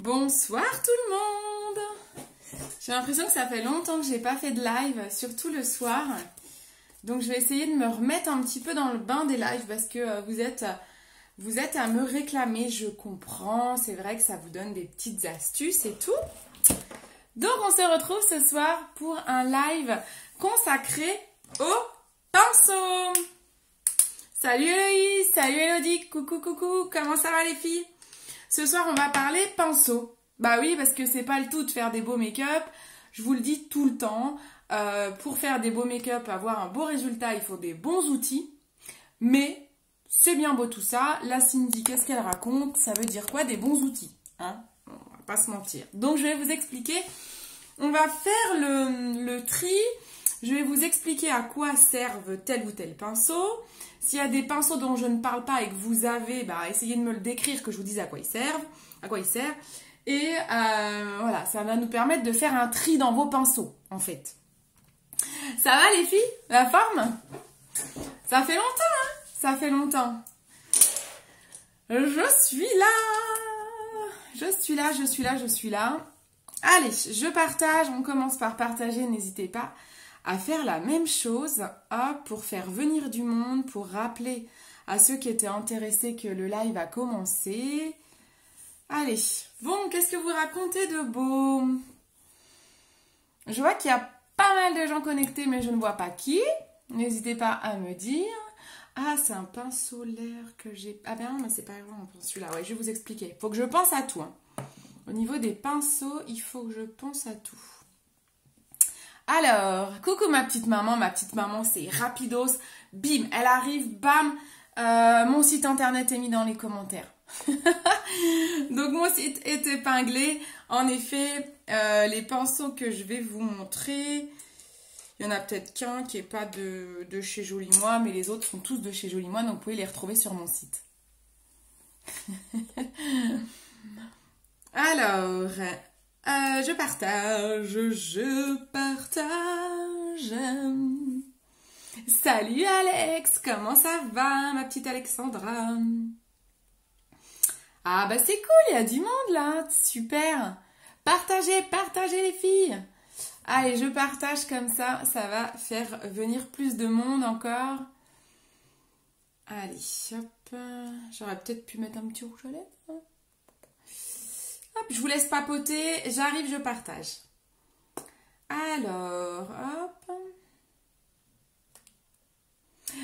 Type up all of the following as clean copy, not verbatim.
Bonsoir tout le monde. J'ai l'impression que ça fait longtemps que j'ai pas fait de live, surtout le soir. Donc je vais essayer de me remettre un petit peu dans le bain des lives parce que vous êtes à me réclamer, je comprends. C'est vrai que ça vous donne des petites astuces et tout. Donc on se retrouve ce soir pour un live consacré au pinceau. Salut Héloïse, salut Elodie, coucou coucou, comment ça va les filles? Ce soir, on va parler pinceau. Bah oui, parce que c'est pas le tout de faire des beaux make-up. Je vous le dis tout le temps. Pour faire des beaux make-up, avoir un beau résultat, il faut des bons outils. Mais c'est bien beau tout ça. La Cindy, qu'est-ce qu'elle raconte? Ça veut dire quoi des bons outils, hein? On va pas se mentir. Donc, je vais vous expliquer. On va faire le tri. Je vais vous expliquer à quoi servent tel ou tel pinceau. S'il y a des pinceaux dont je ne parle pas et que vous avez, bah, essayez de me le décrire, que je vous dise à quoi ils servent, à quoi ils servent. Et voilà, ça va nous permettre de faire un tri dans vos pinceaux, en fait. Ça va les filles? La forme? Ça fait longtemps, hein? Ça fait longtemps. Je suis là. Je suis là, je suis là, je suis là. Allez, je partage. On commence par partager, n'hésitez pas à faire la même chose, hop, pour faire venir du monde, pour rappeler à ceux qui étaient intéressés que le live a commencé. Allez, bon, qu'est-ce que vous racontez de beau? Je vois qu'il y a pas mal de gens connectés, mais je ne vois pas qui. N'hésitez pas à me dire. Ah, c'est un pinceau l'air que j'ai... Ah ben non, mais c'est pas vraiment celui-là. Ouais, je vais vous expliquer. Il faut que je pense à tout, hein. Au niveau des pinceaux, il faut que je pense à tout. Alors, coucou ma petite maman c'est rapidos, bim, elle arrive, bam, mon site internet est mis dans les commentaires. Donc mon site est épinglé, en effet, les pinceaux que je vais vous montrer, il y en a peut-être qu'un qui n'est pas de chez Jolie Moi, mais les autres sont tous de chez Jolie Moi, donc vous pouvez les retrouver sur mon site. Alors... je partage. Salut Alex, comment ça va ma petite Alexandra? Ah bah c'est cool, il y a du monde là, super. Partagez, partagez les filles. Allez, je partage comme ça va faire venir plus de monde encore. Allez, hop, j'aurais peut-être pu mettre un petit rouge à lèvres. Hop, je vous laisse papoter, j'arrive, je partage. Alors, hop.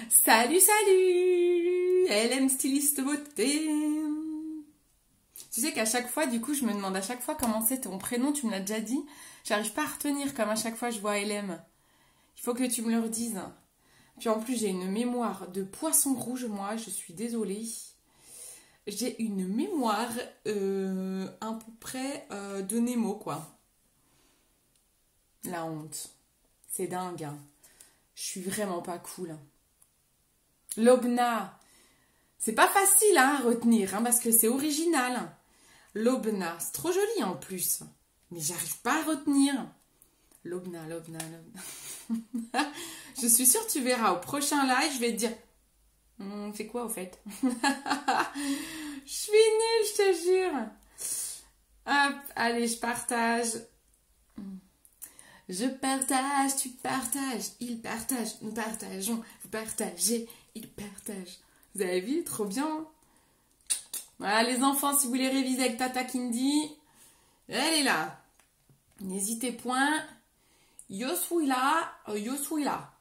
Salut, salut! LM styliste beauté. Tu sais qu'à chaque fois, du coup, je me demande à chaque fois comment c'est ton prénom, tu me l'as déjà dit. J'arrive pas à retenir comme à chaque fois je vois LM. Il faut que tu me le redises. Puis en plus, j'ai une mémoire de poisson rouge, moi, je suis désolée. J'ai une mémoire à peu près de Nemo, quoi. La honte. C'est dingue. Hein. Je suis vraiment pas cool. Lobna. C'est pas facile hein, à retenir, hein, parce que c'est original. Lobna. C'est trop joli en plus. Mais j'arrive pas à retenir. Lobna. Je suis sûre que tu verras au prochain live, je vais te dire... c'est quoi au fait? Je suis nulle, je te jure. Hop, allez, je partage. Je partage, tu partages, il partage, nous partageons, vous partagez, il partage. Vous avez vu, trop bien. Voilà les enfants, si vous voulez réviser avec Tata Kindy, elle est là. N'hésitez point. Yo suis là, yo suis là.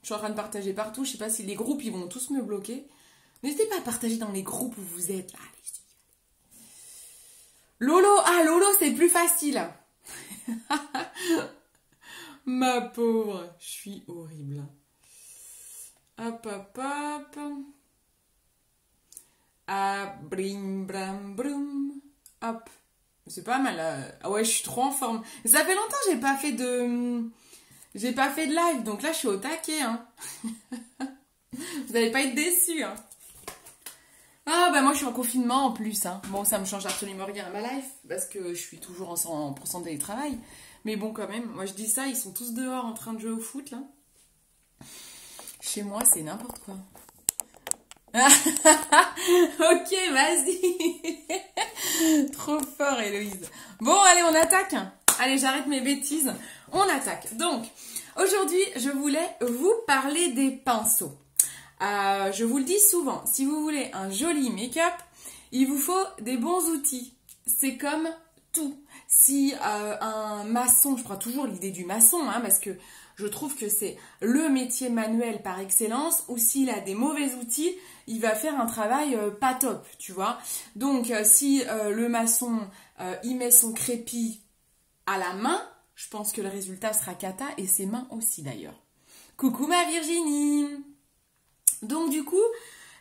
Je suis en train de partager partout. Je sais pas si les groupes, ils vont tous me bloquer. N'hésitez pas à partager dans les groupes où vous êtes. Là. Lolo, ah Lolo, c'est plus facile. Ma pauvre, je suis horrible. Hop, hop, hop. Ah, brim, bram, broum. Hop. C'est pas mal. Ah ouais, je suis trop en forme. Ça fait longtemps que j'ai pas fait de live, donc là je suis au taquet. Hein. Vous n'allez pas être déçus. Hein. Ah bah moi je suis en confinement en plus. Hein. Bon, ça me change absolument rien à ma life, parce que je suis toujours en 100% télétravail. Mais bon quand même, moi je dis ça, ils sont tous dehors en train de jouer au foot là. Chez moi c'est n'importe quoi. Ok, vas-y. Trop fort, Héloïse. Bon, allez, on attaque. Allez, j'arrête mes bêtises. On attaque. Donc, aujourd'hui, je voulais vous parler des pinceaux. Je vous le dis souvent, si vous voulez un joli make-up, il vous faut des bons outils. C'est comme tout. Si un maçon, je prends toujours l'idée du maçon, hein, parce que je trouve que c'est le métier manuel par excellence, ou s'il a des mauvais outils, il va faire un travail pas top, tu vois. Donc, si le maçon, il met son crépi à la main, je pense que le résultat sera cata, et ses mains aussi d'ailleurs. Coucou ma Virginie! Donc du coup,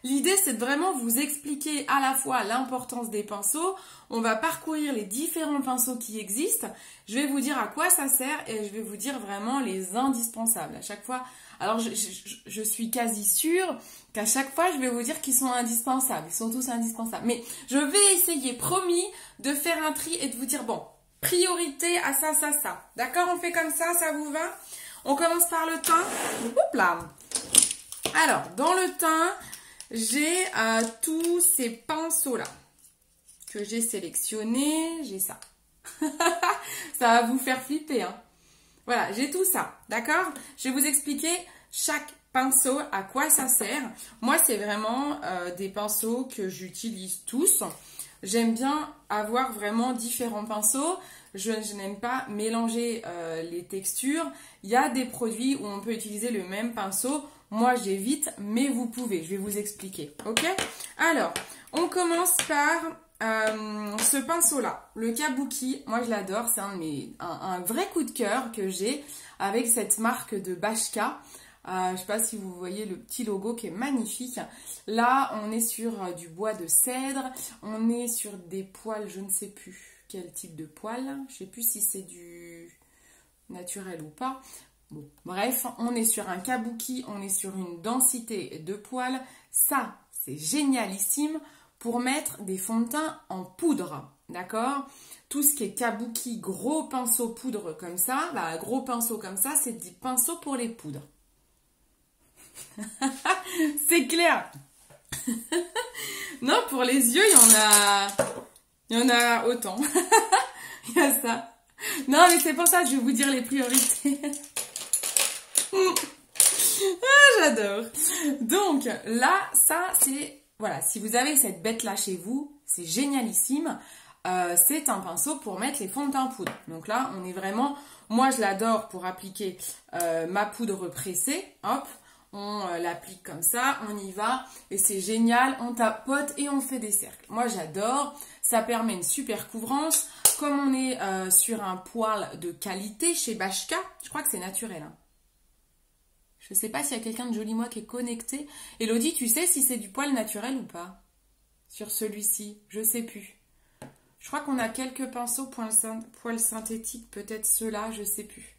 l'idée c'est de vraiment vous expliquer à la fois l'importance des pinceaux. On va parcourir les différents pinceaux qui existent. Je vais vous dire à quoi ça sert et je vais vous dire vraiment les indispensables. À chaque fois, alors je suis quasi sûre qu'à chaque fois je vais vous dire qu'ils sont indispensables. Ils sont tous indispensables. Mais je vais essayer, promis, de faire un tri et de vous dire, bon, priorité à ça, ça, ça. D'accord, on fait comme ça vous va? On commence par le teint. Oups là. Alors, dans le teint, j'ai tous ces pinceaux-là que j'ai sélectionnés. J'ai ça. Ça va vous faire flipper, hein. Voilà, j'ai tout ça, d'accord? Je vais vous expliquer chaque pinceau, à quoi ça sert. Moi, c'est vraiment des pinceaux que j'utilise tous. J'aime bien avoir vraiment différents pinceaux. Je n'aime pas mélanger les textures. Il y a des produits où on peut utiliser le même pinceau. Moi, j'évite, mais vous pouvez. Je vais vous expliquer, ok? Alors, on commence par ce pinceau-là, le Kabuki. Moi, je l'adore. C'est un vrai coup de cœur que j'ai avec cette marque de Bashka. Je ne sais pas si vous voyez le petit logo qui est magnifique. Là, on est sur du bois de cèdre. On est sur des poils, je ne sais plus quel type de poils. Je ne sais plus si c'est du naturel ou pas. Bon, bref, on est sur un kabuki, on est sur une densité de poils. Ça, c'est génialissime pour mettre des fonds de teint en poudre, d'accord? Tout ce qui est kabuki, gros pinceau poudre comme ça, bah, gros pinceau comme ça, c'est des pinceaux pour les poudres. C'est clair. Non, pour les yeux, il y en a autant. Il y a ça. Non, mais c'est pour ça que je vais vous dire les priorités. Ah, j'adore. Donc là, ça c'est, voilà, si vous avez cette bête là chez vous, c'est génialissime. C'est un pinceau pour mettre les fonds de teint en poudre. Donc là, on est vraiment, moi je l'adore pour appliquer ma poudre pressée. Hop, on l'applique comme ça, on y va et c'est génial. On tapote et on fait des cercles. Moi j'adore, ça permet une super couvrance. Comme on est sur un poil de qualité chez Bashka, je crois que c'est naturel, hein. Je ne sais pas s'il y a quelqu'un de joli moi qui est connecté. Elodie, tu sais si c'est du poil naturel ou pas? Sur celui-ci, je ne sais plus. Je crois qu'on a quelques pinceaux poils synthétiques, peut-être ceux-là, je ne sais plus.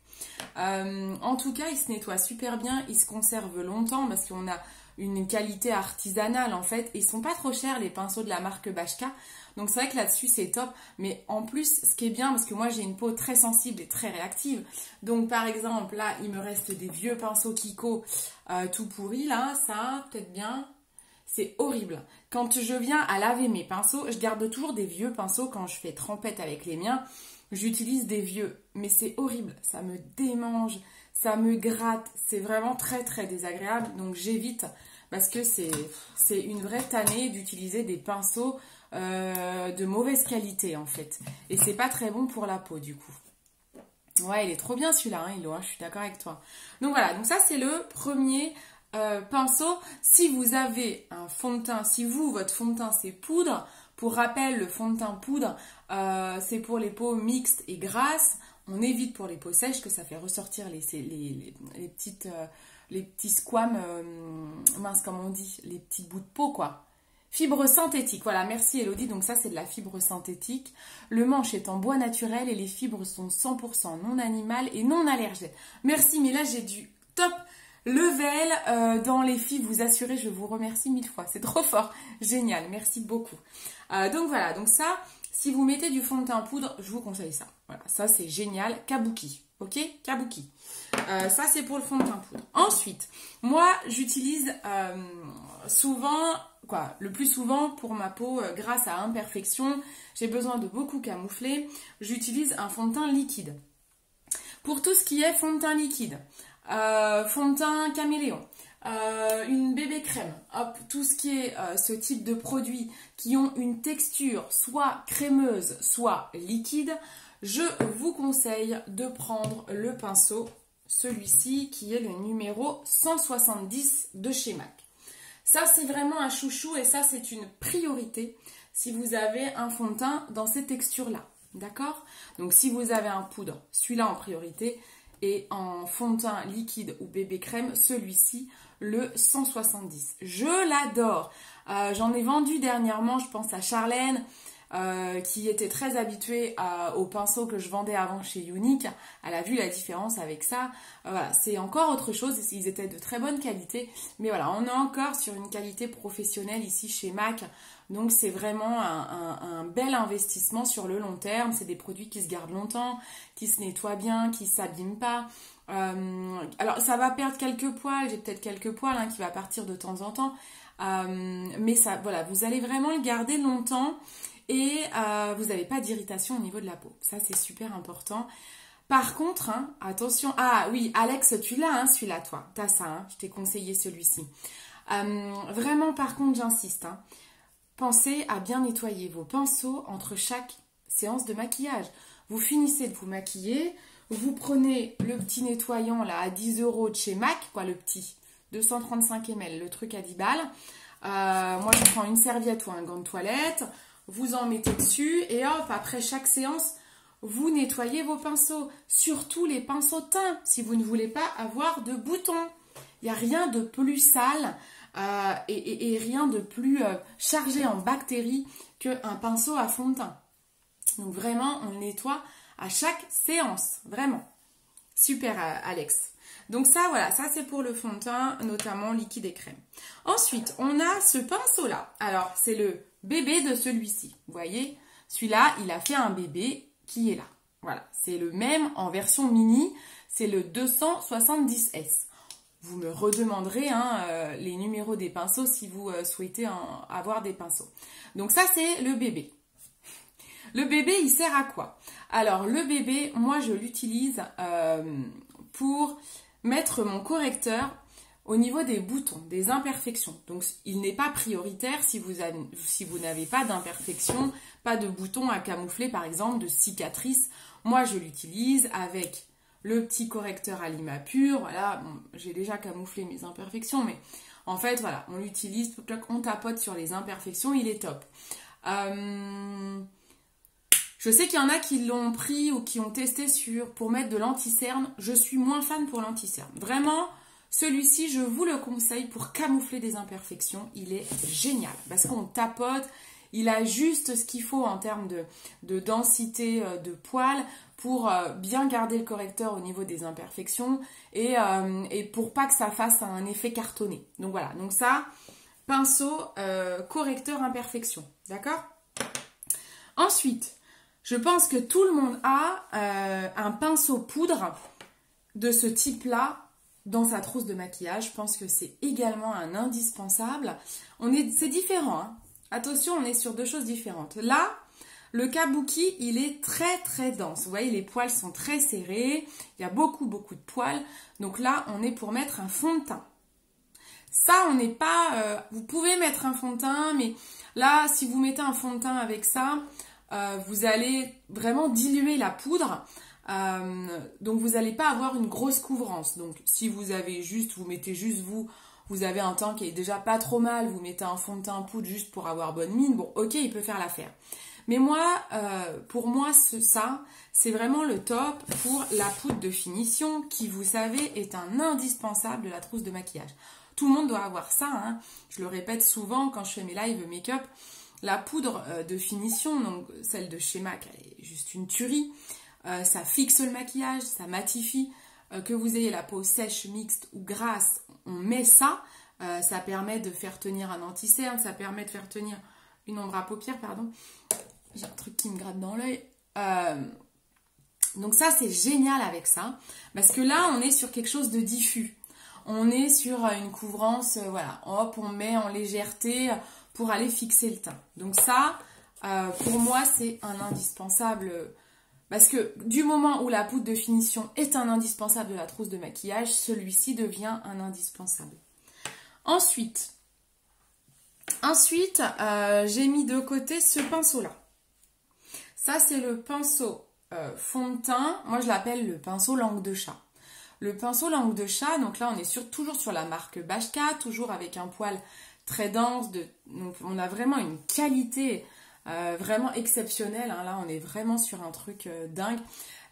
En tout cas, ils se nettoient super bien, ils se conservent longtemps parce qu'on a une qualité artisanale en fait. Et ils sont pas trop chers les pinceaux de la marque Bashka. Donc c'est vrai que là-dessus c'est top. Mais en plus, ce qui est bien, parce que moi j'ai une peau très sensible et très réactive. Donc par exemple, là il me reste des vieux pinceaux Kiko tout pourris là, ça peut-être bien. C'est horrible. Quand je viens à laver mes pinceaux, je garde toujours des vieux pinceaux quand je fais trempette avec les miens. J'utilise des vieux, mais c'est horrible. Ça me démange, ça me gratte. C'est vraiment très très désagréable. Donc j'évite parce que c'est une vraie tannée d'utiliser des pinceaux de mauvaise qualité en fait. Et c'est pas très bon pour la peau du coup. Ouais, il est trop bien celui-là, hein, Hilo, hein, je suis d'accord avec toi. Donc voilà, donc ça c'est le premier pinceau. Si vous avez un fond de teint, si votre fond de teint c'est poudre, pour rappel, le fond de teint poudre, c'est pour les peaux mixtes et grasses. On évite pour les peaux sèches que ça fait ressortir les petits squames, mince, comment on dit, les petits bouts de peau, quoi. Fibre synthétique, voilà, merci Elodie, donc ça c'est de la fibre synthétique. Le manche est en bois naturel et les fibres sont 100% non animales et non allergènes. Merci, mais là j'ai du top level dans les filles, vous assurez, je vous remercie 1000 fois, c'est trop fort, génial, merci beaucoup. Donc voilà, donc ça, si vous mettez du fond de teint en poudre, je vous conseille ça. Voilà, ça c'est génial, Kabuki, ok, Kabuki. Ça c'est pour le fond de teint poudre. Ensuite, moi j'utilise souvent quoi, le plus souvent pour ma peau, grâce à imperfection, j'ai besoin de beaucoup camoufler, j'utilise un fond de teint liquide. Pour tout ce qui est fond de teint liquide, fond de teint caméléon, une bébé crème, hop, tout ce qui est ce type de produits qui ont une texture soit crémeuse, soit liquide, je vous conseille de prendre le pinceau, celui-ci qui est le numéro 170 de chez MAC. Ça, c'est vraiment un chouchou et ça, c'est une priorité si vous avez un fond de teint dans ces textures-là. D'accord? Donc, si vous avez un poudre, celui-là en priorité. Et en fond de teint liquide ou bébé crème, celui-ci, le 170. Je l'adore. J'en ai vendu dernièrement, je pense à Charlène, qui était très habituée aux pinceaux que je vendais avant chez Younique. Elle a vu la différence avec ça. Voilà, c'est encore autre chose. Ils étaient de très bonne qualité. Mais voilà, on est encore sur une qualité professionnelle ici chez MAC. Donc c'est vraiment un bel investissement sur le long terme. C'est des produits qui se gardent longtemps, qui se nettoient bien, qui ne s'abîment pas. Alors ça va perdre quelques poils, j'ai peut-être quelques poils qui va partir de temps en temps. Mais ça, voilà, vous allez vraiment le garder longtemps et vous n'avez pas d'irritation au niveau de la peau. Ça c'est super important. Par contre, attention, ah oui, Alex, tu l'as, celui-là, toi. T'as ça, je t'ai conseillé celui-ci. Vraiment, par contre, j'insiste, pensez à bien nettoyer vos pinceaux entre chaque séance de maquillage. Vous finissez de vous maquiller, vous prenez le petit nettoyant là à 10 € de chez MAC, quoi, le petit, 235 ml, le truc à 10 balles. Moi, je prends une serviette ou un gant de toilette, vous en mettez dessus et hop, après chaque séance, vous nettoyez vos pinceaux. Surtout les pinceaux teints, si vous ne voulez pas avoir de boutons. Il n'y a rien de plus sale et rien de plus chargé en bactéries qu'un pinceau à fond de teint. Donc vraiment, on le nettoie à chaque séance. Vraiment. Super, Alex. Donc ça, voilà, ça c'est pour le fond de teint, notamment liquide et crème. Ensuite, on a ce pinceau-là. Alors, c'est le bébé de celui-ci. Vous voyez, celui-là, il a fait un bébé qui est là. Voilà, c'est le même en version mini. C'est le 270S. Vous me redemanderez les numéros des pinceaux si vous souhaitez avoir des pinceaux. Donc ça, c'est le bébé. Le bébé, il sert à quoi? Alors, le bébé, moi, je l'utilise pour mettre mon correcteur au niveau des boutons, des imperfections. Donc, il n'est pas prioritaire si vous n'avez pas d'imperfections, pas de boutons à camoufler, par exemple, de cicatrices. Moi, je l'utilise avec le petit correcteur à l'Imapur. Voilà, bon, j'ai déjà camouflé mes imperfections, mais en fait, voilà, on l'utilise, on tapote sur les imperfections, il est top. Je sais qu'il y en a qui l'ont pris ou qui ont testé pour mettre de l'anti-cerne. Je suis moins fan pour l'anti-cerne. Vraiment, celui-ci, je vous le conseille pour camoufler des imperfections. Il est génial parce qu'on tapote. Il a juste ce qu'il faut en termes de densité de poils pour bien garder le correcteur au niveau des imperfections et pour pas que ça fasse un effet cartonné. Donc voilà, donc ça, pinceau, correcteur imperfection. D'accord? Ensuite, je pense que tout le monde a un pinceau poudre de ce type-là dans sa trousse de maquillage. Je pense que c'est également un indispensable. C'est différent. Attention, on est sur deux choses différentes. Là, le kabuki, il est très très dense. Vous voyez, les poils sont très serrés. Il y a beaucoup de poils. Donc là, on est pour mettre un fond de teint. Ça, on n'est pas... vous pouvez mettre un fond de teint, mais là, si vous mettez un fond de teint avec ça... vous allez vraiment diluer la poudre, donc vous n'allez pas avoir une grosse couvrance. Donc si vous avez vous mettez juste vous avez un teint qui est déjà pas trop mal, vous mettez un fond de teint poudre juste pour avoir bonne mine, bon ok, il peut faire l'affaire. Mais moi, pour moi, ça, c'est vraiment le top pour la poudre de finition qui, vous savez, est un indispensable de la trousse de maquillage. Tout le monde doit avoir ça, je le répète souvent quand je fais mes lives make-up. La poudre de finition, donc celle de chez MAC, elle est juste une tuerie. Ça fixe le maquillage, ça matifie. Que vous ayez la peau sèche, mixte ou grasse, on met ça. Ça permet de faire tenir un anti-cerne, ça permet de faire tenir une ombre à paupières, pardon. J'ai un truc qui me gratte dans l'œil. Donc ça, c'est génial avec ça. Parce que là, on est sur quelque chose de diffus. On est sur une couvrance, voilà. Hop, on met en légèreté... pour aller fixer le teint. Donc ça, pour moi, c'est un indispensable. Parce que du moment où la poudre de finition est un indispensable de la trousse de maquillage, celui-ci devient un indispensable. Ensuite, j'ai mis de côté ce pinceau-là. Ça, c'est le pinceau fond de teint. Moi, je l'appelle le pinceau langue de chat. Le pinceau langue de chat, donc là, on est toujours sur la marque Bashka, toujours avec un poil très dense. Donc, on a vraiment une qualité vraiment exceptionnelle. Hein. Là, on est vraiment sur un truc dingue.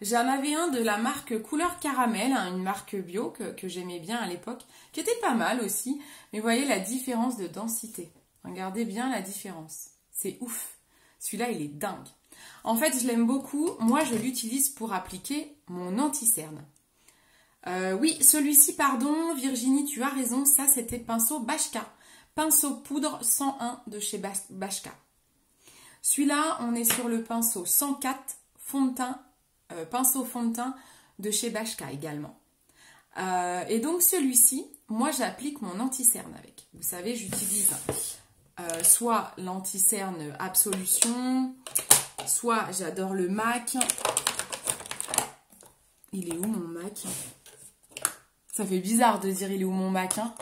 J'en avais un de la marque Couleur Caramel, hein, une marque bio que j'aimais bien à l'époque, qui était pas mal aussi. Mais vous voyez la différence de densité. Regardez bien la différence. C'est ouf. Celui-là, il est dingue. En fait, je l'aime beaucoup. Moi, je l'utilise pour appliquer mon anti-cerne. Oui, celui-ci, pardon, Virginie, tu as raison. Ça, c'était pinceau Bashka. Pinceau poudre 101 de chez Bashka. Celui-là, on est sur le pinceau 104 fond de teint, pinceau fond de teint de chez Bashka également. Et donc, celui-ci, moi, j'applique mon anti-cerne avec. Vous savez, j'utilise soit l'anti-cerne Absolution, soit j'adore le MAC. Il est où mon MAC? Ça fait bizarre de dire il est où mon MAC, hein.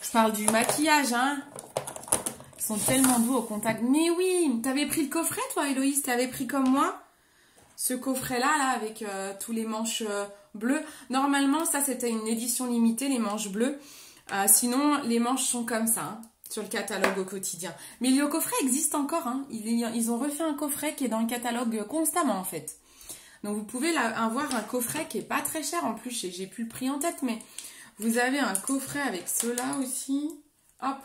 Je parle du maquillage, hein. Ils sont tellement doux au contact. Mais oui, t'avais pris le coffret, toi, Héloïse? T'avais pris comme moi ce coffret-là, là, avec tous les manches bleues. Normalement, ça, c'était une édition limitée, les manches bleues. Sinon, les manches sont comme ça, hein, sur le catalogue au quotidien. Mais le coffret existe encore, hein. Ils ont refait un coffret qui est dans le catalogue constamment, en fait. Donc, vous pouvez avoir un coffret qui est pas très cher. En plus, j'ai plus le prix en tête, mais vous avez un coffret avec ceux-là aussi. Hop,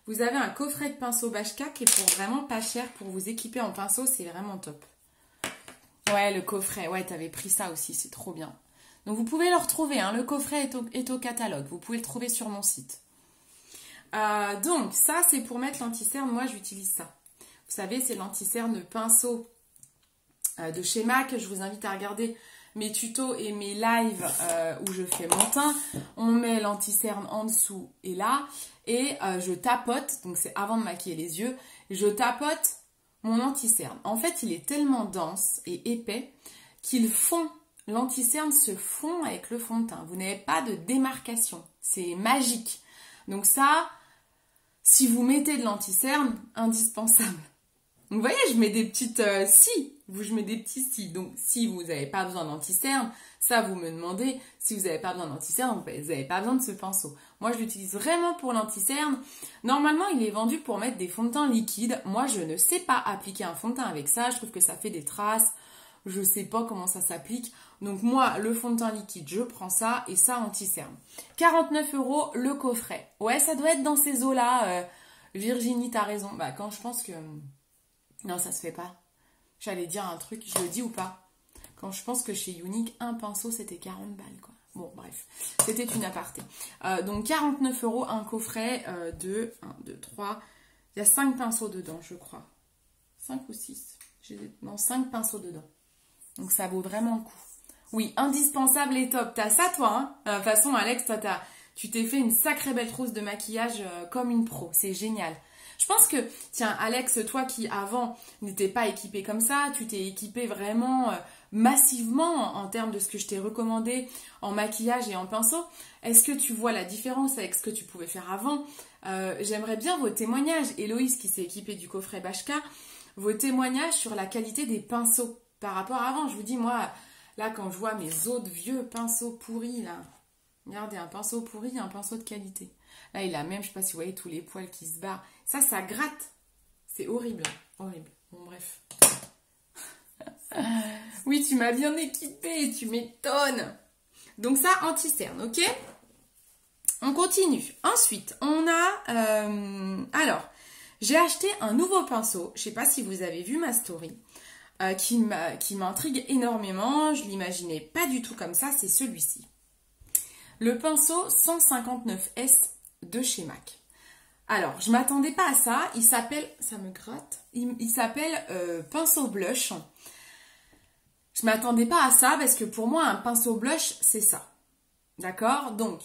vous avez un coffret de pinceau Bashka qui est pour vraiment pas cher pour vous équiper en pinceau. C'est vraiment top. Ouais, le coffret. Ouais, t'avais pris ça aussi. C'est trop bien. Donc, vous pouvez le retrouver. Hein. Le coffret est au catalogue. Vous pouvez le trouver sur mon site. Donc, ça, c'est pour mettre l'anti-cerne. Moi, j'utilise ça. Vous savez, c'est l'anti-cerne pinceau de chez MAC. Je vous invite à regarder mes tutos et mes lives où je fais mon teint. On met l'anti-cerne en dessous et là. Et je tapote. Donc, c'est avant de maquiller les yeux. Je tapote mon anti-cerne. En fait, il est tellement dense et épais qu'il fond. L'anti-cerne se fond avec le fond de teint. Vous n'avez pas de démarcation. C'est magique. Donc ça, si vous mettez de l'anti-cerne, indispensable. Donc vous voyez, je mets des petites si. Je mets des petits si. Donc si vous n'avez pas besoin d'anti-cerne, ça vous me demandez. Si vous n'avez pas besoin d'anti-cerne, vous n'avez pas besoin de ce pinceau. Moi, je l'utilise vraiment pour l'anti-cerne. Normalement, il est vendu pour mettre des fonds de teint liquides. Moi, je ne sais pas appliquer un fond de teint avec ça. Je trouve que ça fait des traces. Je ne sais pas comment ça s'applique. Donc moi, le fond de teint liquide, je prends ça et ça anti-cerne. 49 € le coffret. Ouais, ça doit être dans ces eaux-là. Virginie, t'as raison. Bah, quand je pense que... Non, ça se fait pas. J'allais dire un truc, je le dis ou pas? Quand je pense que chez Unique, un pinceau, c'était 40 balles, quoi. Bon, bref. C'était une aparté. Donc, 49 € un coffret de 1, 2, 3. Il y a 5 pinceaux dedans, je crois. 5 ou 6. Non, 5 pinceaux dedans. Donc, ça vaut vraiment le coup. Oui, indispensable et top. T'as ça, toi, hein? De toute façon, Alex, toi, tu t'es fait une sacrée belle trousse de maquillage comme une pro. C'est génial. Je pense que, tiens, Alex, toi qui, avant, n'étais pas équipé comme ça, tu t'es équipé vraiment massivement en termes de ce que je t'ai recommandé en maquillage et en pinceau. Est-ce que tu vois la différence avec ce que tu pouvais faire avant? J'aimerais bien vos témoignages. Héloïse, qui s'est équipée du coffret Bashka, vos témoignages sur la qualité des pinceaux par rapport à avant. Je vous dis, moi... Là, quand je vois mes autres vieux pinceaux pourris, là, regardez, un pinceau pourri, un pinceau de qualité. Là, il a même, je sais pas si vous voyez tous les poils qui se barrent. Ça gratte. C'est horrible, horrible. Bon, bref. Oui, tu m'as bien équipée, tu m'étonnes. Donc ça, anti-cerne, ok? On continue. Ensuite, on a... alors, j'ai acheté un nouveau pinceau. Je sais pas si vous avez vu ma story. Qui m'intrigue énormément, je l'imaginais pas du tout comme ça, c'est celui-ci. Le pinceau 159S de chez MAC. Alors, je m'attendais pas à ça, il s'appelle, ça me gratte, il s'appelle pinceau blush. Je m'attendais pas à ça parce que pour moi, un pinceau blush, c'est ça. D'accord? Donc,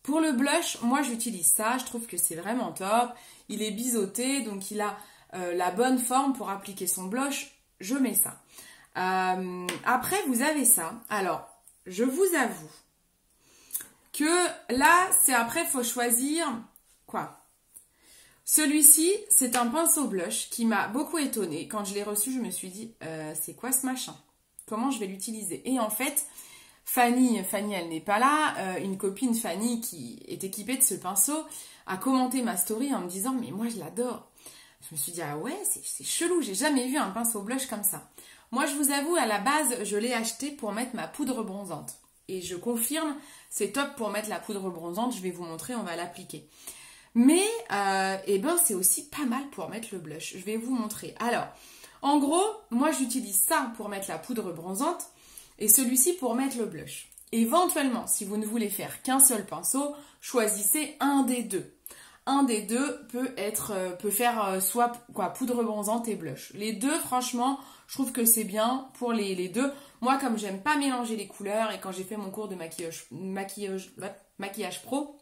Pour le blush, moi j'utilise ça, je trouve que c'est vraiment top. Il est biseauté, donc il a la bonne forme pour appliquer son blush. Je mets ça. Après, vous avez ça. Alors, je vous avoue que là, c'est après, il faut choisir quoi? Celui-ci, c'est un pinceau blush qui m'a beaucoup étonnée. Quand je l'ai reçu, je me suis dit, c'est quoi ce machin? Comment je vais l'utiliser? Et en fait, Fanny, elle n'est pas là. Une copine, Fanny, qui est équipée de ce pinceau, a commenté ma story en me disant, mais moi, je l'adore. Je me suis dit, ah ouais, c'est chelou, j'ai jamais vu un pinceau blush comme ça. Moi, je vous avoue, à la base, je l'ai acheté pour mettre ma poudre bronzante. Et je confirme, c'est top pour mettre la poudre bronzante. Je vais vous montrer, on va l'appliquer. Mais, c'est aussi pas mal pour mettre le blush. Je vais vous montrer. Alors, en gros, moi, j'utilise ça pour mettre la poudre bronzante et celui-ci pour mettre le blush. Éventuellement, si vous ne voulez faire qu'un seul pinceau, choisissez un des deux. Un des deux peut faire soit poudre bronzante et blush. Les deux, franchement, je trouve que c'est bien pour les deux. Moi, comme j'aime pas mélanger les couleurs et quand j'ai fait mon cours de maquillage pro,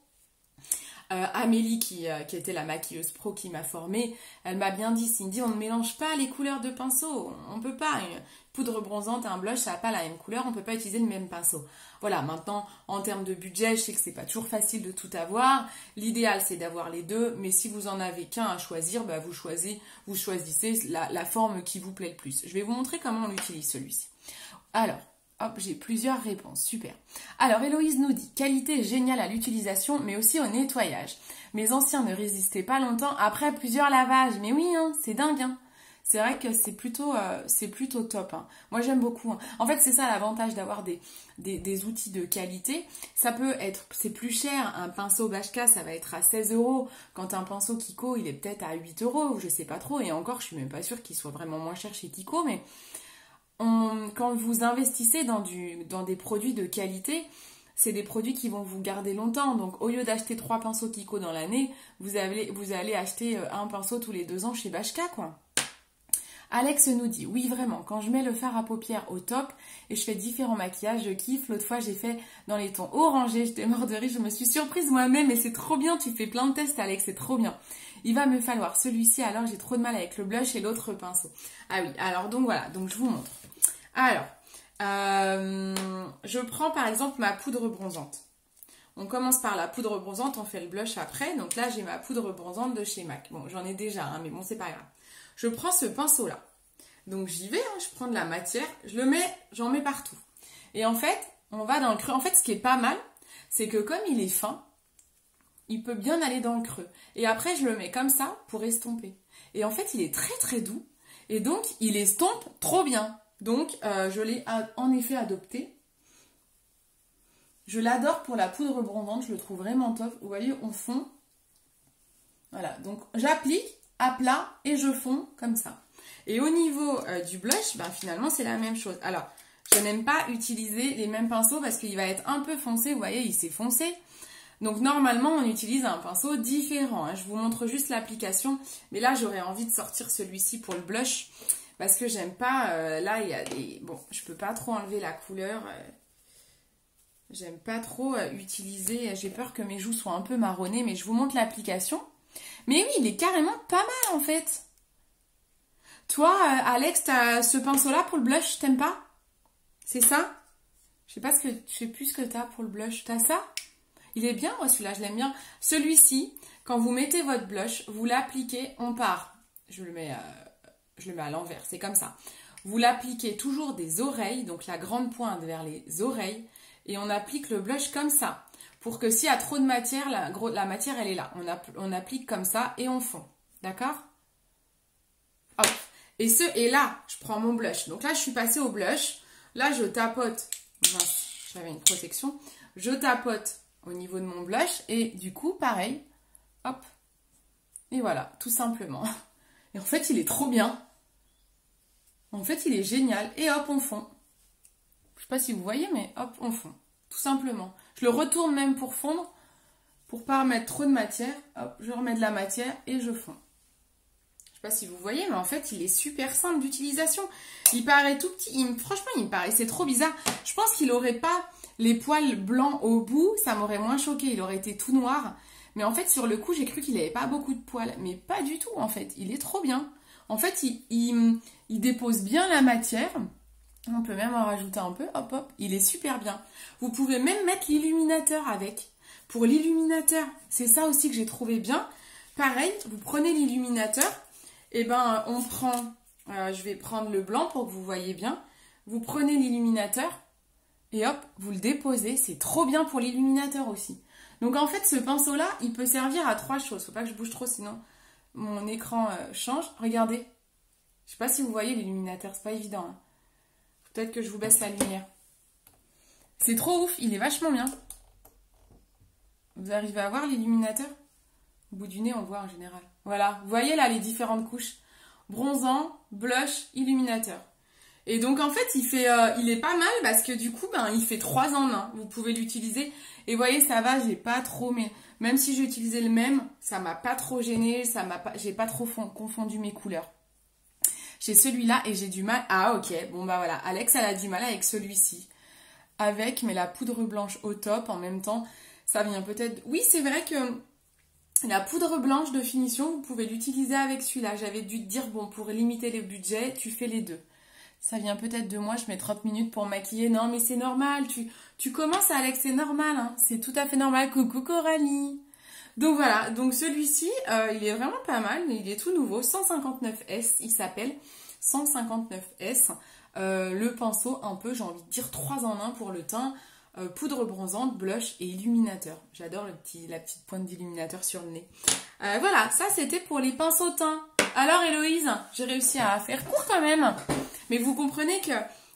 Amélie qui était la maquilleuse pro qui m'a formée, elle m'a bien dit, Cindy, on ne mélange pas les couleurs de pinceau. On peut pas. Une poudre bronzante et un blush, ça n'a pas la même couleur. On peut pas utiliser le même pinceau. Voilà, maintenant, en termes de budget, je sais que c'est pas toujours facile de tout avoir. L'idéal, c'est d'avoir les deux. Mais si vous en avez qu'un à choisir, bah, vous choisissez la forme qui vous plaît le plus. Je vais vous montrer comment on l'utilise celui-ci. Alors, hop, j'ai plusieurs réponses, super. Alors, Héloïse nous dit, qualité géniale à l'utilisation, mais aussi au nettoyage. Mes anciens ne résistaient pas longtemps après plusieurs lavages. Mais oui, hein, c'est dingue, hein. C'est vrai que c'est plutôt top, hein. Moi, j'aime beaucoup, hein. En fait, c'est ça l'avantage d'avoir des outils de qualité. C'est plus cher. Un pinceau Bashka, ça va être à 16 €. Quand un pinceau Kiko, il est peut-être à 8 €, je sais pas trop. Et encore, je suis même pas sûre qu'il soit vraiment moins cher chez Kiko, mais quand vous investissez dans des produits de qualité, c'est des produits qui vont vous garder longtemps. Donc, au lieu d'acheter 3 pinceaux Kiko dans l'année, vous allez acheter un pinceau tous les 2 ans chez Bashka, quoi. Alex nous dit, oui, vraiment, quand je mets le fard à paupières au top et je fais différents maquillages, je kiffe. L'autre fois, j'ai fait dans les tons orangés, j'étais mort de rire, je me suis surprise moi-même et c'est trop bien. Tu fais plein de tests, Alex, c'est trop bien. Il va me falloir celui-ci, alors j'ai trop de mal avec le blush et l'autre pinceau. Ah oui, alors donc voilà, donc je vous montre. Alors, je prends par exemple ma poudre bronzante. On commence par la poudre bronzante, on fait le blush après. Donc là, j'ai ma poudre bronzante de chez MAC. Bon, j'en ai déjà, hein, mais bon, c'est pas grave. Je prends ce pinceau-là. Donc j'y vais, hein, je prends de la matière, j'en mets partout. Et en fait, on va dans le creux. En fait, ce qui est pas mal, c'est que comme il est fin, il peut bien aller dans le creux. Et après, je le mets comme ça pour estomper. Et en fait, il est très très doux. Et donc, il estompe trop bien. Donc, je l'ai en effet adopté. Je l'adore pour la poudre bronzante, je le trouve vraiment top. Vous voyez, on fond. Voilà, donc j'applique à plat et je fonds comme ça. Et au niveau du blush, ben, finalement, c'est la même chose. Alors, je n'aime pas utiliser les mêmes pinceaux parce qu'il va être un peu foncé. Vous voyez, il s'est foncé. Donc, normalement, on utilise un pinceau différent, hein. Je vous montre juste l'application. Mais là, j'aurais envie de sortir celui-ci pour le blush. Parce que j'aime pas, là il y a des... Bon, je peux pas trop enlever la couleur. J'aime pas trop utiliser, j'ai peur que mes joues soient un peu marronnées, mais je vous montre l'application. Mais oui, il est carrément pas mal en fait. Toi, Alex, t'as ce pinceau-là pour le blush, t'aimes pas? C'est ça? Je sais plus ce que t'as pour le blush. T'as ça? Il est bien, moi celui-là, je l'aime bien. Celui-ci, quand vous mettez votre blush, vous l'appliquez, on part. Je le mets à l'envers, c'est comme ça. Vous l'appliquez toujours des oreilles, donc la grande pointe vers les oreilles, et on applique le blush comme ça, pour que s'il y a trop de matière, la matière elle est là. On applique comme ça et on fond, d'accord? Hop. Et là, je prends mon blush. Donc là, je suis passée au blush. Là, je tapote. Mince, j'avais une protection. Je tapote au niveau de mon blush et du coup, pareil, hop. Et voilà, tout simplement. Et en fait, il est trop bien. En fait, il est génial. Et hop, on fond. Je sais pas si vous voyez, mais hop, on fond. Tout simplement. Je le retourne même pour fondre, pour pas remettre trop de matière. Hop, je remets de la matière et je fonds. Je sais pas si vous voyez, mais en fait, il est super simple d'utilisation. Il paraît tout petit. Franchement, il me paraissait trop bizarre. Je pense qu'il aurait pas les poils blancs au bout, ça m'aurait moins choqué, il aurait été tout noir. Mais en fait, sur le coup, j'ai cru qu'il n'avait pas beaucoup de poils. Mais pas du tout, en fait. Il est trop bien. En fait, il dépose bien la matière. On peut même en rajouter un peu. Hop, hop. Il est super bien. Vous pouvez même mettre l'illuminateur avec. Pour l'illuminateur, c'est ça aussi que j'ai trouvé bien. Pareil, vous prenez l'illuminateur. Et ben, on prend... je vais prendre le blanc pour que vous voyez bien. Vous prenez l'illuminateur. Et hop, vous le déposez. C'est trop bien pour l'illuminateur aussi. Donc en fait, ce pinceau-là, il peut servir à 3 choses. Faut pas que je bouge trop, sinon mon écran change. Regardez. Je sais pas si vous voyez l'illuminateur, c'est pas évident. Hein. Peut-être que je vous baisse la lumière. C'est trop ouf, il est vachement bien. Vous arrivez à voir l'illuminateur? Au bout du nez, on le voit en général. Voilà, vous voyez là les différentes couches. Bronzant, blush, illuminateur. Et donc en fait, il est pas mal parce que du coup, il fait 3 en 1. Vous pouvez l'utiliser. Et vous voyez, ça va, j'ai pas trop... Mais même si j'ai utilisé le même, ça m'a pas trop gêné. J'ai pas trop confondu mes couleurs. J'ai celui-là et j'ai du mal... Ah ok, bon bah voilà. Alex, elle a du mal avec celui-ci. Mais la poudre blanche au top en même temps. Ça vient peut-être... Oui, c'est vrai que... La poudre blanche de finition, vous pouvez l'utiliser avec celui-là. J'avais dû te dire, bon, pour limiter le budget, tu fais les deux. Ça vient peut-être de moi, je mets 30 minutes pour maquiller. Non, mais c'est normal, tu commences Alex, c'est normal, hein. C'est tout à fait normal. Coucou Coralie. Donc voilà, donc celui-ci, il est vraiment pas mal, il est tout nouveau, 159S, il s'appelle 159S. Le pinceau, un peu, j'ai envie de dire 3 en 1 pour le teint. Poudre bronzante, blush et illuminateur. J'adore la petite pointe d'illuminateur sur le nez. Voilà, ça c'était pour les pinceaux teints. Alors Héloïse, j'ai réussi à faire court quand même. Mais vous comprenez que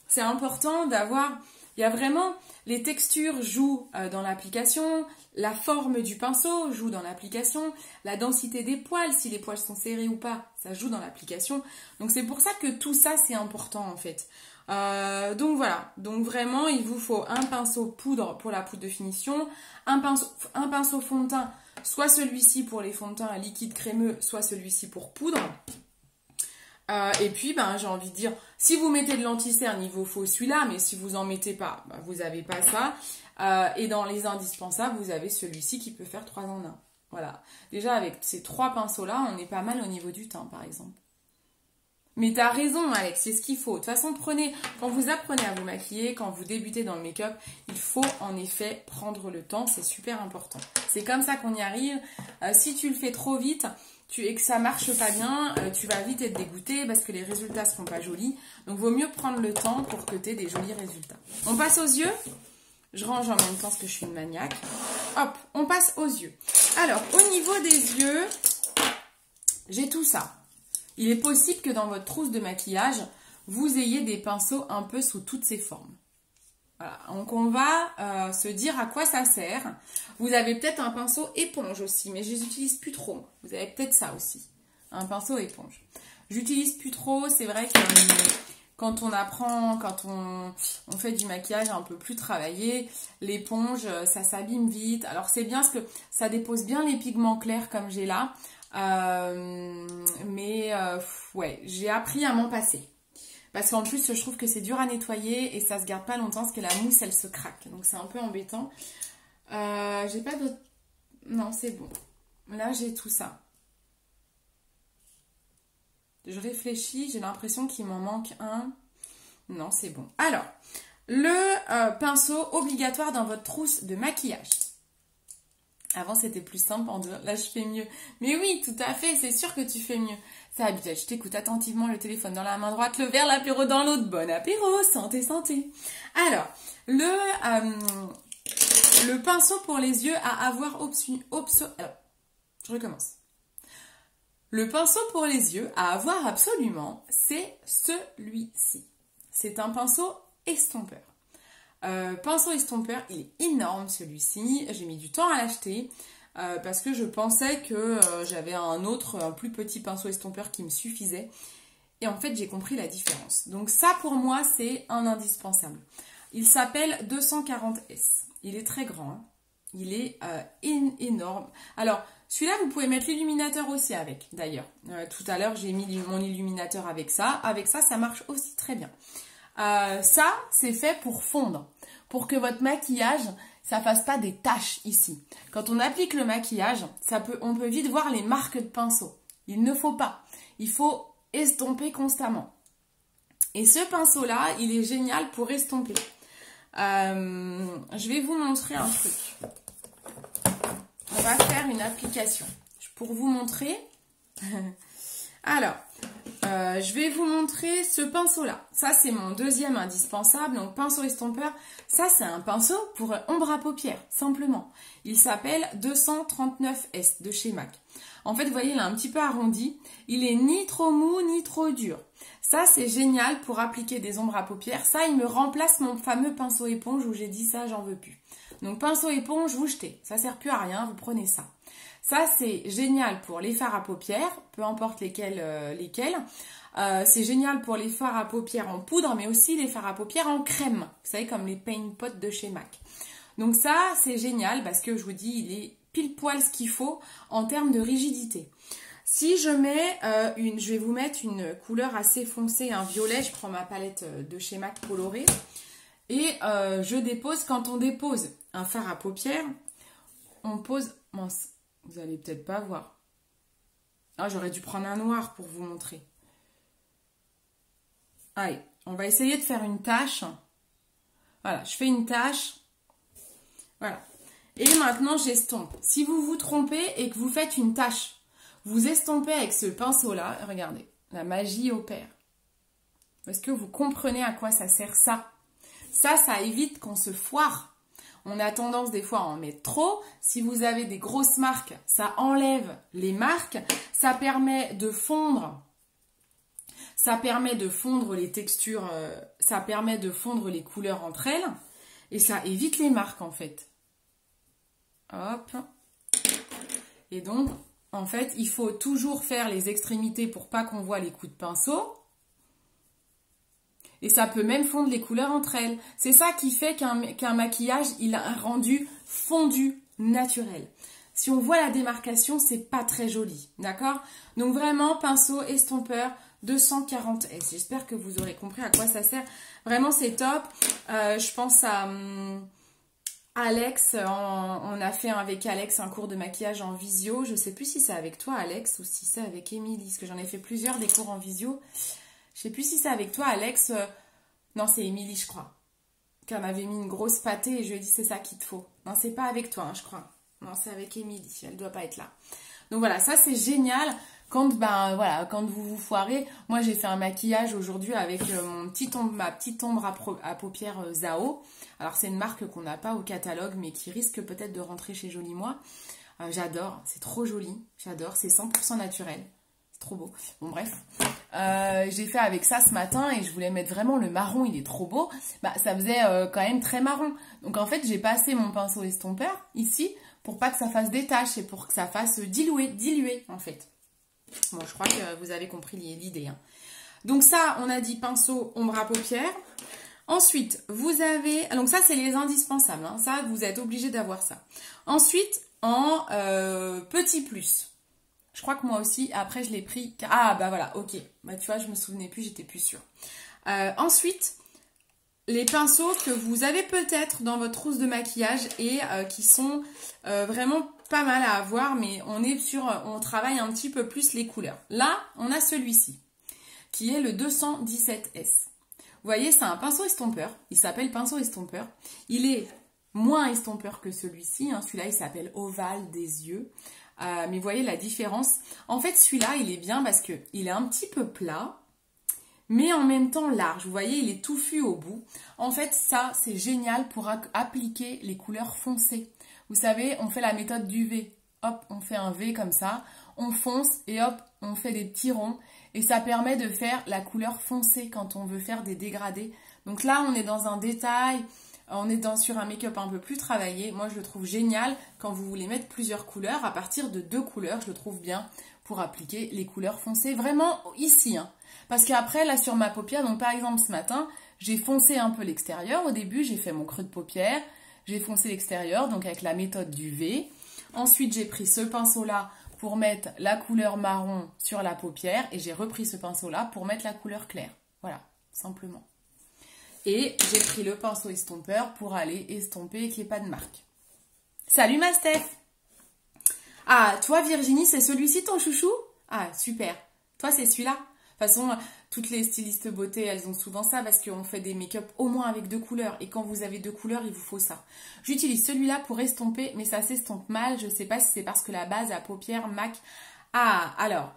c'est important d'avoir... Il y a vraiment... Les textures jouent dans l'application, la forme du pinceau joue dans l'application, la densité des poils, si les poils sont serrés ou pas, ça joue dans l'application. Donc c'est pour ça que tout ça c'est important en fait. Donc voilà, donc vraiment il vous faut un pinceau poudre pour la poudre de finition, un pinceau fond de teint, soit celui-ci pour les fonds de teint liquide crémeux, soit celui-ci pour poudre. Et puis j'ai envie de dire, si vous mettez de l'anti-cerne, il vous faut celui-là, mais si vous en mettez pas, vous n'avez pas ça. Et dans les indispensables, vous avez celui-ci qui peut faire 3 en 1. Voilà. Déjà avec ces 3 pinceaux-là, on est pas mal au niveau du teint par exemple. Mais t'as raison Alex, c'est ce qu'il faut. De toute façon, quand vous apprenez à vous maquiller, quand vous débutez dans le make-up, il faut en effet prendre le temps, c'est super important. C'est comme ça qu'on y arrive. Si tu le fais trop vite et que ça marche pas bien, tu vas vite être dégoûté parce que les résultats seront pas jolis. Donc vaut mieux prendre le temps pour que tu aies des jolis résultats. On passe aux yeux. Je range en même temps parce que je suis une maniaque. Hop, on passe aux yeux. Alors, au niveau des yeux, j'ai tout ça. Il est possible que dans votre trousse de maquillage, vous ayez des pinceaux un peu sous toutes ces formes. Voilà. Donc on va se dire à quoi ça sert. Vous avez peut-être un pinceau éponge aussi, mais je les utilise plus trop. Vous avez peut-être ça aussi, un pinceau éponge. J'utilise plus trop, c'est vrai que quand on apprend, quand on fait du maquillage un peu plus travaillé, l'éponge, ça s'abîme vite. Alors c'est bien parce que ça dépose bien les pigments clairs comme j'ai là. Ouais, j'ai appris à m'en passer. Parce qu'en plus, je trouve que c'est dur à nettoyer et ça se garde pas longtemps parce que la mousse, elle se craque. Donc c'est un peu embêtant. J'ai pas d'autres... Non, c'est bon. Là, j'ai tout ça. Je réfléchis, j'ai l'impression qu'il m'en manque un. Non, c'est bon. Alors, le pinceau obligatoire dans votre trousse de maquillage. Avant, c'était plus simple en deux. Là, je fais mieux. Mais oui, tout à fait, c'est sûr que tu fais mieux. Ça habite, je t'écoute attentivement, le téléphone dans la main droite, le verre, l'apéro dans l'autre. Bon apéro, santé, santé. Alors, le pinceau pour les yeux à avoir Alors, je recommence. Le pinceau pour les yeux à avoir absolument, c'est celui-ci. C'est un pinceau estompeur. Pinceau estompeur, il est énorme celui-ci. J'ai mis du temps à l'acheter parce que je pensais que j'avais un plus petit pinceau estompeur qui me suffisait. Et en fait, j'ai compris la différence. Donc ça, pour moi, c'est un indispensable. Il s'appelle 240S. Il est très grand. Hein. Il est énorme. Alors, celui-là, vous pouvez mettre l'illuminateur aussi avec, d'ailleurs. Tout à l'heure, j'ai mis mon illuminateur avec ça. Avec ça, ça marche aussi très bien. Ça, c'est fait pour fondre. pour que votre maquillage, ça fasse pas des taches ici. Quand on applique le maquillage, on peut vite voir les marques de pinceau. Il ne faut pas. Il faut estomper constamment. Et ce pinceau-là, il est génial pour estomper. Je vais vous montrer un truc. On va faire une application pour vous montrer. Alors, je vais vous montrer ce pinceau-là. Ça, c'est mon deuxième indispensable. Donc, pinceau estompeur. Ça, c'est un pinceau pour ombre à paupières, simplement. Il s'appelle 239S de chez MAC. En fait, vous voyez, il est un petit peu arrondi. Il est ni trop mou, ni trop dur. Ça, c'est génial pour appliquer des ombres à paupières. Ça, il me remplace mon fameux pinceau éponge où j'ai dit ça, j'en veux plus. Donc, pinceau éponge, vous jetez. Ça sert plus à rien, vous prenez ça. Ça, c'est génial pour les fards à paupières, peu importe lesquels. C'est génial pour les fards à paupières en poudre, mais aussi les fards à paupières en crème. Vous savez, comme les Paint Pot de chez MAC. Donc ça, c'est génial parce que je vous dis, il est pile poil ce qu'il faut en termes de rigidité. Si je mets je vais vous mettre une couleur assez foncée, un violet. Je prends ma palette de chez MAC colorée. Et je dépose, quand on dépose un fard à paupières, on pose... Mince, vous allez peut-être pas voir. Ah, j'aurais dû prendre un noir pour vous montrer. Allez, on va essayer de faire une tache. Voilà, je fais une tache. Voilà. Et maintenant, j'estompe. Si vous vous trompez et que vous faites une tache, vous estompez avec ce pinceau-là. Regardez, la magie opère. Est-ce que vous comprenez à quoi ça sert ça? Ça évite qu'on se foire. On a tendance des fois à en mettre trop. Si vous avez des grosses marques, ça enlève les marques. Ça permet de fondre. Ça permet de fondre les textures. Ça permet de fondre les couleurs entre elles. Et ça évite les marques en fait. Hop. Et donc, en fait, il faut toujours faire les extrémités pour pas qu'on voit les coups de pinceau. Et ça peut même fondre les couleurs entre elles. C'est ça qui fait qu'un maquillage, il a un rendu fondu naturel. Si on voit la démarcation, c'est pas très joli. D'accord? Donc vraiment, pinceau estompeur 240S. J'espère que vous aurez compris à quoi ça sert. Vraiment, c'est top. Je pense à Alex. On a fait avec Alex un cours de maquillage en visio. Je sais plus si c'est avec toi, Alex, ou si c'est avec Émilie. Parce que j'en ai fait plusieurs des cours en visio. Je sais plus si c'est avec toi, Alex. Non, c'est Émilie, je crois. Qu'elle m'avait mis une grosse pâtée et je lui ai dit c'est ça qu'il te faut. Non, c'est pas avec toi, hein, je crois. Non, c'est avec Émilie. Elle doit pas être là. Donc voilà, ça c'est génial. Quand vous vous foirez. Moi, j'ai fait un maquillage aujourd'hui avec ma petite ombre à paupières Zao. Alors, c'est une marque qu'on n'a pas au catalogue, mais qui risque peut-être de rentrer chez Jolie Moi. J'adore. C'est trop joli. J'adore. C'est 100% naturel. Trop beau. Bon bref, j'ai fait avec ça ce matin et je voulais mettre vraiment le marron, il est trop beau. Ça faisait quand même très marron. Donc en fait, j'ai passé mon pinceau estompeur ici pour pas que ça fasse des taches et pour que ça fasse diluer en fait. Bon, je crois que vous avez compris l'idée. Hein. Donc ça, on a dit pinceau ombre à paupières. Ensuite, vous avez... Donc ça, c'est les indispensables. Hein. Ça, vous êtes obligé d'avoir ça. Ensuite, en petit plus. Je crois que moi aussi, après je l'ai pris... Ah bah voilà, ok. Bah tu vois, je me souvenais plus, j'étais plus sûre. Ensuite, les pinceaux que vous avez peut-être dans votre trousse de maquillage et qui sont vraiment pas mal à avoir, mais on travaille un petit peu plus les couleurs. Là, on a celui-ci, qui est le 217S. Vous voyez, c'est un pinceau estompeur. Il s'appelle pinceau estompeur. Il est moins estompeur que celui-ci. Hein. Celui-là, il s'appelle ovale des yeux. Mais vous voyez la différence. En fait, celui-là, il est bien parce que il est un petit peu plat, mais en même temps large. Vous voyez, il est touffu au bout. En fait, ça, c'est génial pour appliquer les couleurs foncées. Vous savez, on fait la méthode du V. Hop, on fait un V comme ça. On fonce et hop, on fait des petits ronds. Et ça permet de faire la couleur foncée quand on veut faire des dégradés. Donc là, on est dans un détail... On est sur un make-up un peu plus travaillé. Moi, je le trouve génial quand vous voulez mettre plusieurs couleurs. À partir de 2 couleurs, je le trouve bien pour appliquer les couleurs foncées. Vraiment ici. Hein. Parce qu'après, là, sur ma paupière, donc par exemple, ce matin, j'ai foncé un peu l'extérieur. Au début, j'ai fait mon creux de paupière. J'ai foncé l'extérieur, donc avec la méthode du V. Ensuite, j'ai pris ce pinceau-là pour mettre la couleur marron sur la paupière. Et j'ai repris ce pinceau-là pour mettre la couleur claire. Voilà, simplement. Et j'ai pris le pinceau estompeur pour aller estomper qu'il n'y ait pas de marque. Salut ma Steph! Ah, toi Virginie, c'est celui-ci ton chouchou? Ah, super. Toi, c'est celui-là? De toute façon, toutes les stylistes beauté, elles ont souvent ça parce qu'on fait des make-up au moins avec 2 couleurs. Et quand vous avez 2 couleurs, il vous faut ça. J'utilise celui-là pour estomper, mais ça s'estompe mal. Je ne sais pas si c'est parce que la base à paupières MAC... Ah, alors,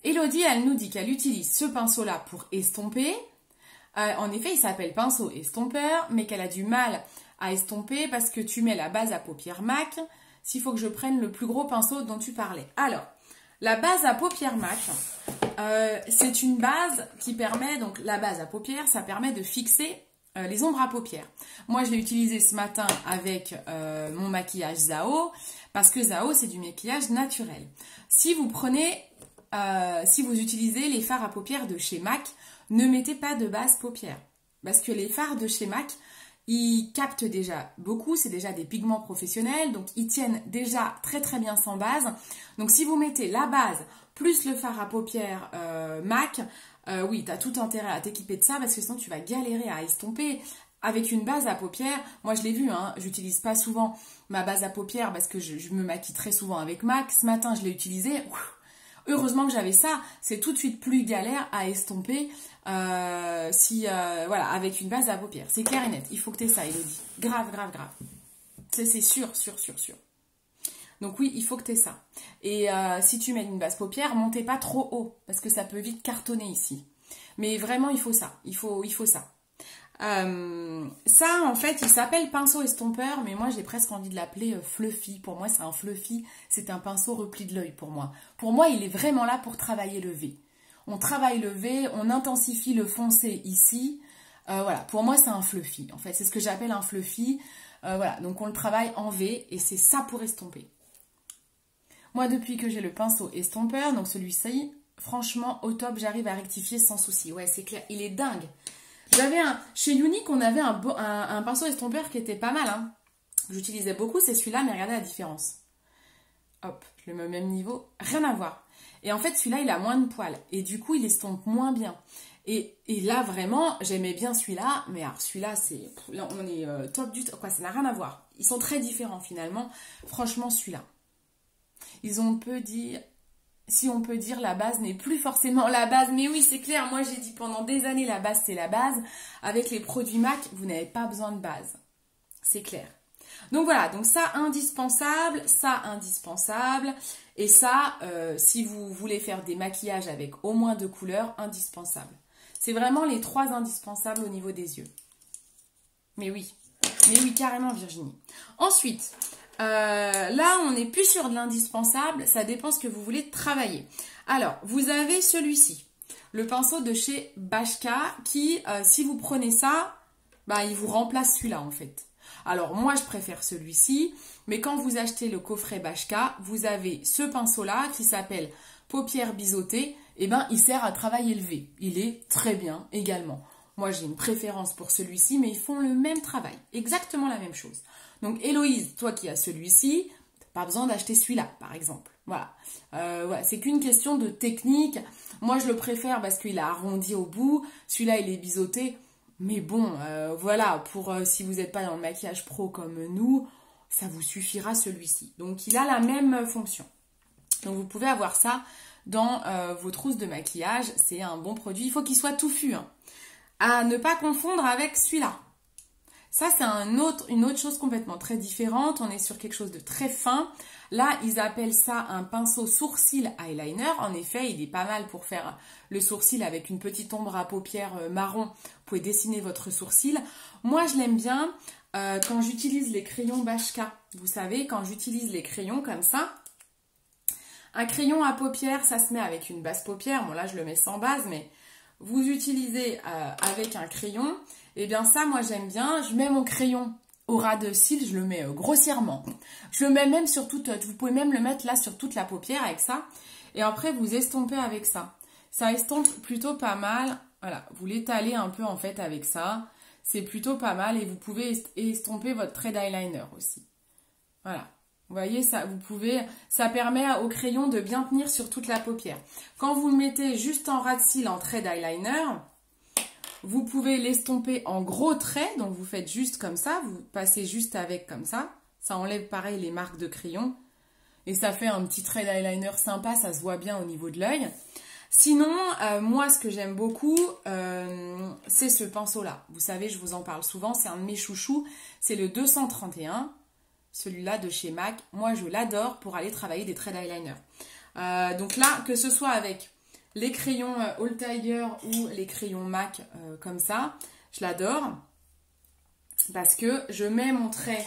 Elodie, elle nous dit qu'elle utilise ce pinceau-là pour estomper. En effet, il s'appelle pinceau estompeur, mais qu'elle a du mal à estomper parce que tu mets la base à paupières MAC. S'il faut que je prenne le plus gros pinceau dont tu parlais. Alors, la base à paupières MAC, c'est une base qui permet, donc la base à paupières, ça permet de fixer les ombres à paupières. Moi, je l'ai utilisé ce matin avec mon maquillage Zao, parce que Zao, c'est du maquillage naturel. Si vous utilisez les fards à paupières de chez MAC, ne mettez pas de base paupières. Parce que les fards de chez MAC, ils captent déjà beaucoup, c'est déjà des pigments professionnels, donc ils tiennent déjà très très bien sans base. Donc si vous mettez la base plus le fard à paupières MAC, oui, tu as tout intérêt à t'équiper de ça parce que sinon tu vas galérer à estomper. Avec une base à paupières, moi je l'ai vu, hein, j'utilise pas souvent ma base à paupières parce que je me maquille très souvent avec MAC. Ce matin je l'ai utilisé. Heureusement que j'avais ça, c'est tout de suite plus galère à estomper voilà, avec une base à paupières. C'est clair et net, il faut que tu aies ça, Elodie. Grave. C'est sûr. Donc oui, il faut que tu aies ça. Et si tu mets une base paupières, montez pas trop haut, parce que ça peut vite cartonner ici. Mais vraiment, il faut ça. Il faut ça. Ça, en fait, il s'appelle pinceau estompeur, mais moi, j'ai presque envie de l'appeler fluffy. Pour moi, c'est un fluffy, c'est un pinceau repli de l'œil pour moi. Pour moi, il est vraiment là pour travailler le V. On travaille le V, on intensifie le foncé ici. Voilà, pour moi, c'est un fluffy. En fait, c'est ce que j'appelle un fluffy. Voilà, donc on le travaille en V et c'est ça pour estomper. Moi, depuis que j'ai le pinceau estompeur, donc celui-ci, franchement, au top, j'arrive à rectifier sans souci. Ouais, c'est clair, il est dingue. Chez Unique, on avait un pinceau estompeur qui était pas mal. Hein. J'utilisais beaucoup, c'est celui-là, mais regardez la différence. Hop, je le mets au même niveau, rien à voir. Et en fait, celui-là, il a moins de poils. Et du coup, il estompe moins bien. Et là, vraiment, j'aimais bien celui-là. Mais alors, celui-là, là, on est top du top. Quoi, ça n'a rien à voir. Ils sont très différents, finalement. Franchement, celui-là. Si on peut dire, la base n'est plus forcément la base. Mais oui, c'est clair. Moi, j'ai dit pendant des années, la base, c'est la base. Avec les produits MAC, vous n'avez pas besoin de base. C'est clair. Donc voilà, donc ça indispensable, et ça, si vous voulez faire des maquillages avec au moins 2 couleurs, indispensable. C'est vraiment les 3 indispensables au niveau des yeux. Mais oui, carrément Virginie. Ensuite, là on n'est plus sur de l'indispensable, ça dépend ce que vous voulez travailler. Alors, vous avez celui-ci, le pinceau de chez Bashka, qui, si vous prenez ça, bah, il vous remplace celui-là en fait. Alors, moi, je préfère celui-ci, mais quand vous achetez le coffret Bashka, vous avez ce pinceau-là qui s'appelle Paupières biseautées. Et ben, il sert à travailler le V. Il est très bien également. Moi, j'ai une préférence pour celui-ci, mais ils font le même travail. Exactement la même chose. Donc, Héloïse, toi qui as celui-ci, pas besoin d'acheter celui-là, par exemple. Voilà. Voilà. C'est qu'une question de technique. Moi, je le préfère parce qu'il a arrondi au bout. Celui-là, il est biseauté. Mais bon, voilà, si vous n'êtes pas dans le maquillage pro comme nous, ça vous suffira celui-ci. Donc, il a la même fonction. Donc, vous pouvez avoir ça dans vos trousses de maquillage. C'est un bon produit. Il faut qu'il soit touffu. Hein. À ne pas confondre avec celui-là. Ça, c'est une autre chose complètement très différente. On est sur quelque chose de très fin. Là, ils appellent ça un pinceau sourcil eyeliner. En effet, il est pas mal pour faire le sourcil avec une petite ombre à paupières marron. Vous pouvez dessiner votre sourcil. Moi, je l'aime bien quand j'utilise les crayons Bashka. Vous savez, quand j'utilise les crayons comme ça. Un crayon à paupières, ça se met avec une base paupière. Bon, là, je le mets sans base, mais vous utilisez avec un crayon. Eh bien, ça, moi, j'aime bien. Je mets mon crayon au ras de cils, je le mets grossièrement. Je le mets même sur toute, vous pouvez même le mettre là sur toute la paupière avec ça. Et après, vous estompez avec ça. Ça estompe plutôt pas mal. Voilà, vous l'étalez un peu en fait avec ça. C'est plutôt pas mal et vous pouvez estomper votre trait d'eyeliner aussi. Voilà. Vous voyez, ça permet au crayon de bien tenir sur toute la paupière. Quand vous le mettez juste en ras de cils en trait d'eyeliner, Vous pouvez l'estomper en gros traits, donc vous faites juste comme ça, vous passez juste avec comme ça. Ça enlève pareil les marques de crayon. Et ça fait un petit trait d'eyeliner sympa, ça se voit bien au niveau de l'œil. Sinon, moi ce que j'aime beaucoup, c'est ce pinceau-là. Vous savez, je vous en parle souvent, c'est un de mes chouchous. C'est le 231, celui-là de chez MAC. Moi je l'adore pour aller travailler des traits d'eyeliner. Donc là, que ce soit avec les crayons All Tiger ou les crayons MAC comme ça, je l'adore parce que je mets mon trait,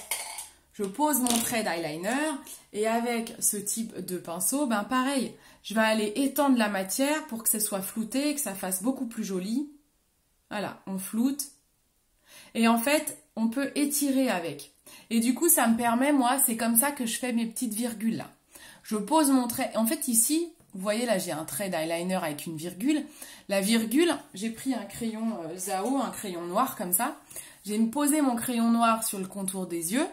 je pose mon trait d'eyeliner et avec ce type de pinceau, ben pareil, je vais aller étendre la matière pour que ce soit flouté, que ça fasse beaucoup plus joli. Voilà, on floute et en fait, on peut étirer avec. Et du coup, ça me permet, moi, c'est comme ça que je fais mes petites virgules là. Je pose mon trait, en fait ici, vous voyez là j'ai un trait d'eyeliner avec une virgule. La virgule, j'ai pris un crayon Zao, un crayon noir comme ça. J'ai posé mon crayon noir sur le contour des yeux.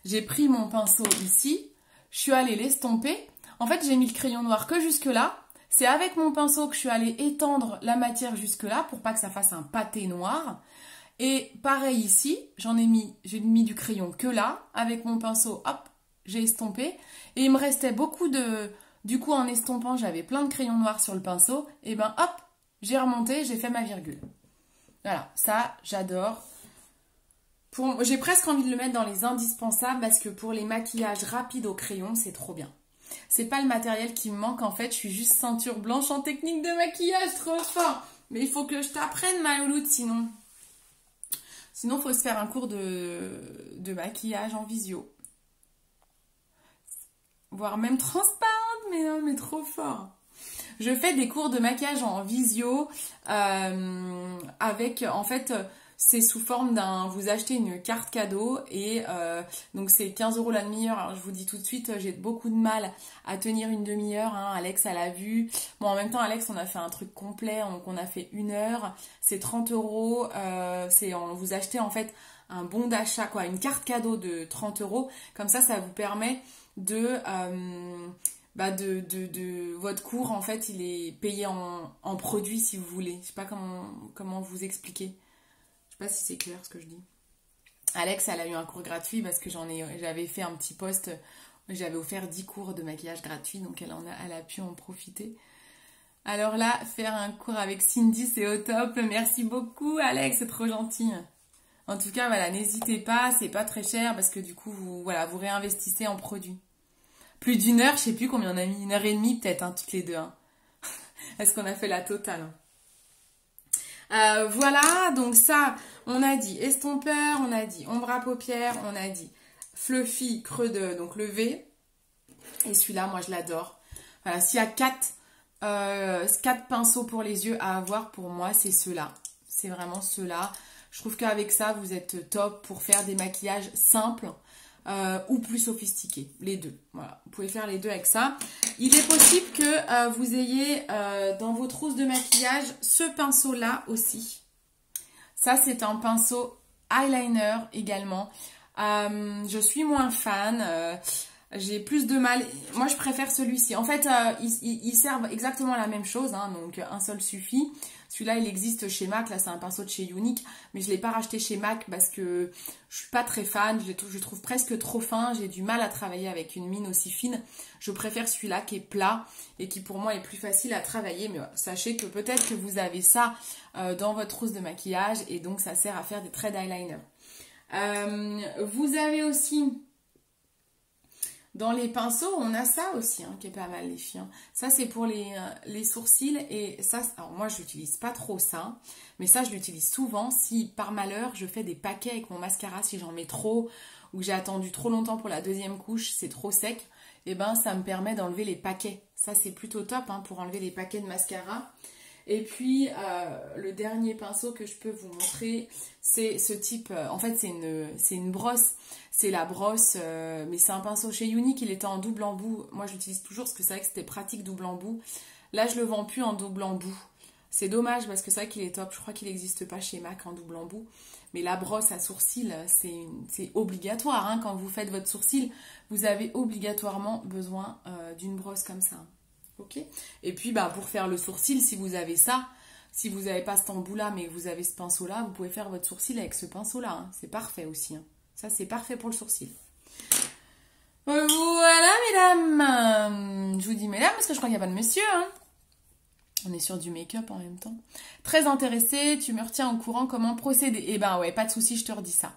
J'ai pris mon pinceau ici. Je suis allée l'estomper. En fait j'ai mis le crayon noir que jusque là. C'est avec mon pinceau que je suis allée étendre la matière jusque là pour pas que ça fasse un pâté noir. Et pareil ici, j'ai mis du crayon que là. Avec mon pinceau, hop, j'ai estompé. Et il me restait beaucoup de... Du coup, en estompant, j'avais plein de crayons noirs sur le pinceau. Et ben hop, j'ai remonté, j'ai fait ma virgule. Voilà, ça, j'adore. J'ai presque envie de le mettre dans les indispensables parce que pour les maquillages rapides au crayon, c'est trop bien. C'est pas le matériel qui me manque, en fait. Je suis juste ceinture blanche en technique de maquillage, trop fort. Mais il faut que je t'apprenne, ma louloute, sinon. Sinon, il faut se faire un cours de maquillage en visio. Voire même transparente, mais non, mais trop fort. Je fais des cours de maquillage en visio avec, en fait, c'est sous forme vous achetez une carte cadeau et donc c'est 15 € la demi-heure. Alors je vous dis tout de suite, j'ai beaucoup de mal à tenir une demi-heure. Hein. Alex, elle a vu. Bon, en même temps, Alex, on a fait un truc complet, donc on a fait 1 heure. C'est 30 €. Vous achetez en fait un bon d'achat, quoi, une carte cadeau de 30 €. Comme ça vous permet de votre cours, en fait, il est payé en produits si vous voulez. Je sais pas comment vous expliquer. Je sais pas si c'est clair ce que je dis. Alex, elle a eu un cours gratuit parce que j'avais fait un petit post, j'avais offert 10 cours de maquillage gratuits, donc elle a pu en profiter. Alors là, faire un cours avec Cindy, c'est au top. Merci beaucoup, Alex, c'est trop gentil. En tout cas, voilà, n'hésitez pas, c'est pas très cher parce que du coup, vous réinvestissez en produits. Plus d'1 heure, je sais plus combien on a mis, 1h30 peut-être, hein, toutes les deux. Hein. Est-ce qu'on a fait la totale? Voilà, donc ça, on a dit estompeur, on a dit ombre à paupières, on a dit fluffy, creux de, donc le V. Et celui-là, moi, je l'adore. Voilà, s'il y a 4 pinceaux pour les yeux à avoir, pour moi, c'est ceux-là. C'est vraiment ceux-là. Je trouve qu'avec ça, vous êtes top pour faire des maquillages simples. Ou plus sophistiqués, les deux. Voilà, vous pouvez faire les deux avec ça. Il est possible que vous ayez dans vos trousses de maquillage ce pinceau-là aussi. Ça, c'est un pinceau eyeliner également. Je suis moins fan. J'ai plus de mal. Moi, je préfère celui-ci. En fait, ils servent exactement la même chose. Hein, donc, un seul suffit. Celui-là, il existe chez MAC. Là, c'est un pinceau de chez Younique. Mais je ne l'ai pas racheté chez MAC parce que je suis pas très fan. Je trouve presque trop fin. J'ai du mal à travailler avec une mine aussi fine. Je préfère celui-là qui est plat et qui, pour moi, est plus facile à travailler. Mais sachez que peut-être que vous avez ça dans votre trousse de maquillage. Et donc, ça sert à faire des traits d'eyeliner. Vous avez aussi... Dans les pinceaux, on a ça aussi, hein, qui est pas mal, les filles. Ça, c'est pour les sourcils. Et ça, alors moi, je n'utilise pas trop ça. Mais ça, je l'utilise souvent. Si, par malheur, je fais des paquets avec mon mascara, si j'en mets trop, ou que j'ai attendu trop longtemps pour la deuxième couche, c'est trop sec, et ben, ça me permet d'enlever les paquets. Ça, c'est plutôt top, hein, pour enlever les paquets de mascara. Et puis, le dernier pinceau que je peux vous montrer, c'est ce type... en fait, c'est une brosse. C'est la brosse, mais c'est un pinceau chez Younique. Il était en double embout. Moi, je l'utilise toujours parce que c'est vrai que c'était pratique double embout. Là, je le vends plus en double embout. C'est dommage parce que c'est vrai qu'il est top. Je crois qu'il n'existe pas chez MAC en double embout. Mais la brosse à sourcils, c'est obligatoire. Hein. Quand vous faites votre sourcil, vous avez obligatoirement besoin d'une brosse comme ça. Ok. Et puis, pour faire le sourcil, si vous avez ça, Si vous n'avez pas cet embout-là, mais que vous avez ce pinceau-là, vous pouvez faire votre sourcil avec ce pinceau-là. Hein. C'est parfait aussi. Hein. Ça, c'est parfait pour le sourcil. Voilà, mesdames. Je vous dis mesdames parce que je crois qu'il n'y a pas de monsieur. Hein. On est sur du make-up en même temps. Très intéressée, tu me retiens au courant comment procéder. Eh ben ouais, pas de souci, je te redis ça.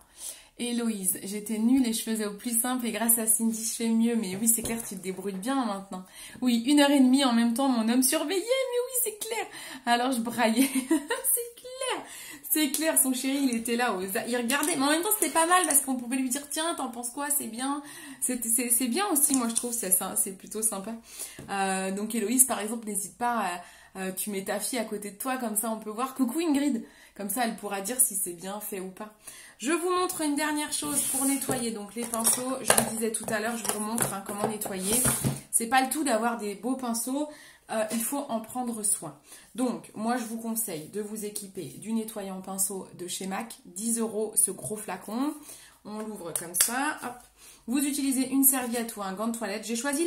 Héloïse, j'étais nulle et je faisais au plus simple et grâce à Cindy, je fais mieux. Mais oui, c'est clair, tu te débrouilles bien maintenant. Oui, 1h30 en même temps, mon homme surveillait, mais oui, c'est clair. Alors je braillais. C'est clair. C'est clair, son chéri, il était là, il regardait. Mais en même temps, c'était pas mal parce qu'on pouvait lui dire, tiens, t'en penses quoi, c'est bien. C'est bien aussi, moi, je trouve, c'est plutôt sympa. Donc Héloïse, par exemple, n'hésite pas tu mets ta fille à côté de toi, comme ça on peut voir. Coucou Ingrid. Comme ça, elle pourra dire si c'est bien fait ou pas. Je vous montre une dernière chose pour nettoyer. Donc les pinceaux, je vous disais tout à l'heure, je vous remontre comment nettoyer. C'est pas le tout d'avoir des beaux pinceaux. Il faut en prendre soin. Donc, moi, je vous conseille de vous équiper du nettoyant pinceau de chez MAC. 10 € ce gros flacon. On l'ouvre comme ça. Hop. Vous utilisez une serviette ou un gant de toilette. J'ai choisi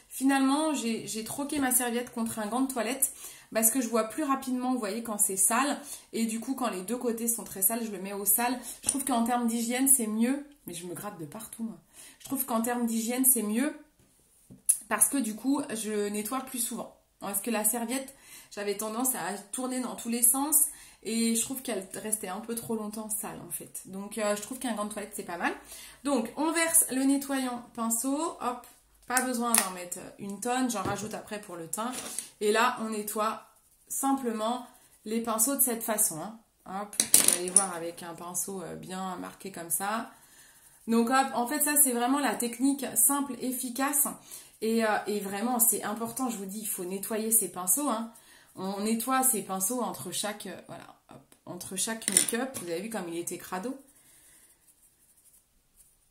finalement, j'ai troqué ma serviette contre un gant de toilette parce que je vois plus rapidement, vous voyez, quand c'est sale. Et du coup, quand les deux côtés sont très sales, je le mets au sale. Je trouve qu'en termes d'hygiène, c'est mieux. Mais je me gratte de partout, moi. Je trouve qu'en termes d'hygiène, c'est mieux parce que du coup, je nettoie plus souvent. Parce que la serviette, j'avais tendance à tourner dans tous les sens. Et je trouve qu'elle restait un peu trop longtemps sale en fait. Donc je trouve qu'un gant de toilette c'est pas mal. Donc on verse le nettoyant pinceau. Hop, pas besoin d'en mettre une tonne. J'en rajoute après pour le teint. Et là on nettoie simplement les pinceaux de cette façon. Hein. Hop, vous allez voir avec un pinceau bien marqué comme ça. Donc hop, en fait ça c'est vraiment la technique simple, efficace. Et vraiment c'est important, je vous dis, il faut nettoyer ces pinceaux. Hein. On nettoie ces pinceaux entre chaque entre chaque make-up. Vous avez vu comme il était crado.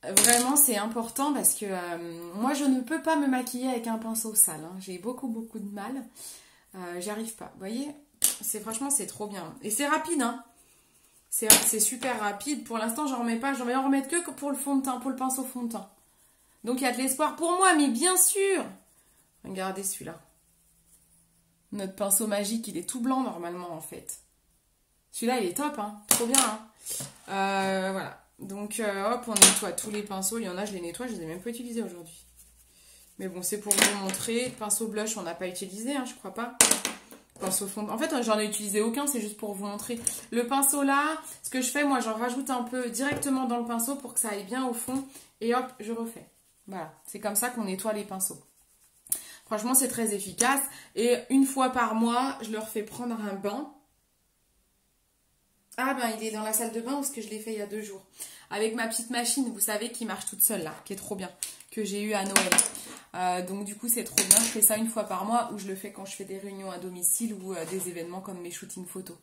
Vraiment, c'est important parce que moi, je ne peux pas me maquiller avec un pinceau sale. Hein. J'ai beaucoup de mal. J'y arrive pas. Vous voyez, franchement, c'est trop bien. Et c'est rapide. Hein. C'est super rapide. Pour l'instant, j'en remets pas. J'en vais en remettre que pour le fond de teint, pour le pinceau fond de teint. Donc, il y a de l'espoir pour moi, mais bien sûr. Regardez celui-là. Notre pinceau magique, il est tout blanc normalement en fait. Celui-là, il est top, hein. Trop bien. Hein. Voilà. Donc, hop, on nettoie tous les pinceaux. Il y en a, je les nettoie, je les ai même pas utilisés aujourd'hui. Mais bon, c'est pour vous montrer. Pinceau blush, on n'a pas utilisé, hein, je crois pas. Pinceau fond. En fait, j'en ai utilisé aucun, c'est juste pour vous montrer. Le pinceau là, ce que je fais, moi, j'en rajoute un peu directement dans le pinceau pour que ça aille bien au fond. Et hop, je refais. Voilà. C'est comme ça qu'on nettoie les pinceaux. Franchement, c'est très efficace. Et une fois par mois, je leur fais prendre un bain. Ah ben, il est dans la salle de bain parce que je l'ai fait il y a 2 jours. Avec ma petite machine, vous savez, qui marche toute seule là, qui est trop bien. Que j'ai eu à Noël. Donc du coup, c'est trop bien. Je fais ça une fois par mois ou je le fais quand je fais des réunions à domicile ou des événements comme mes shootings photos.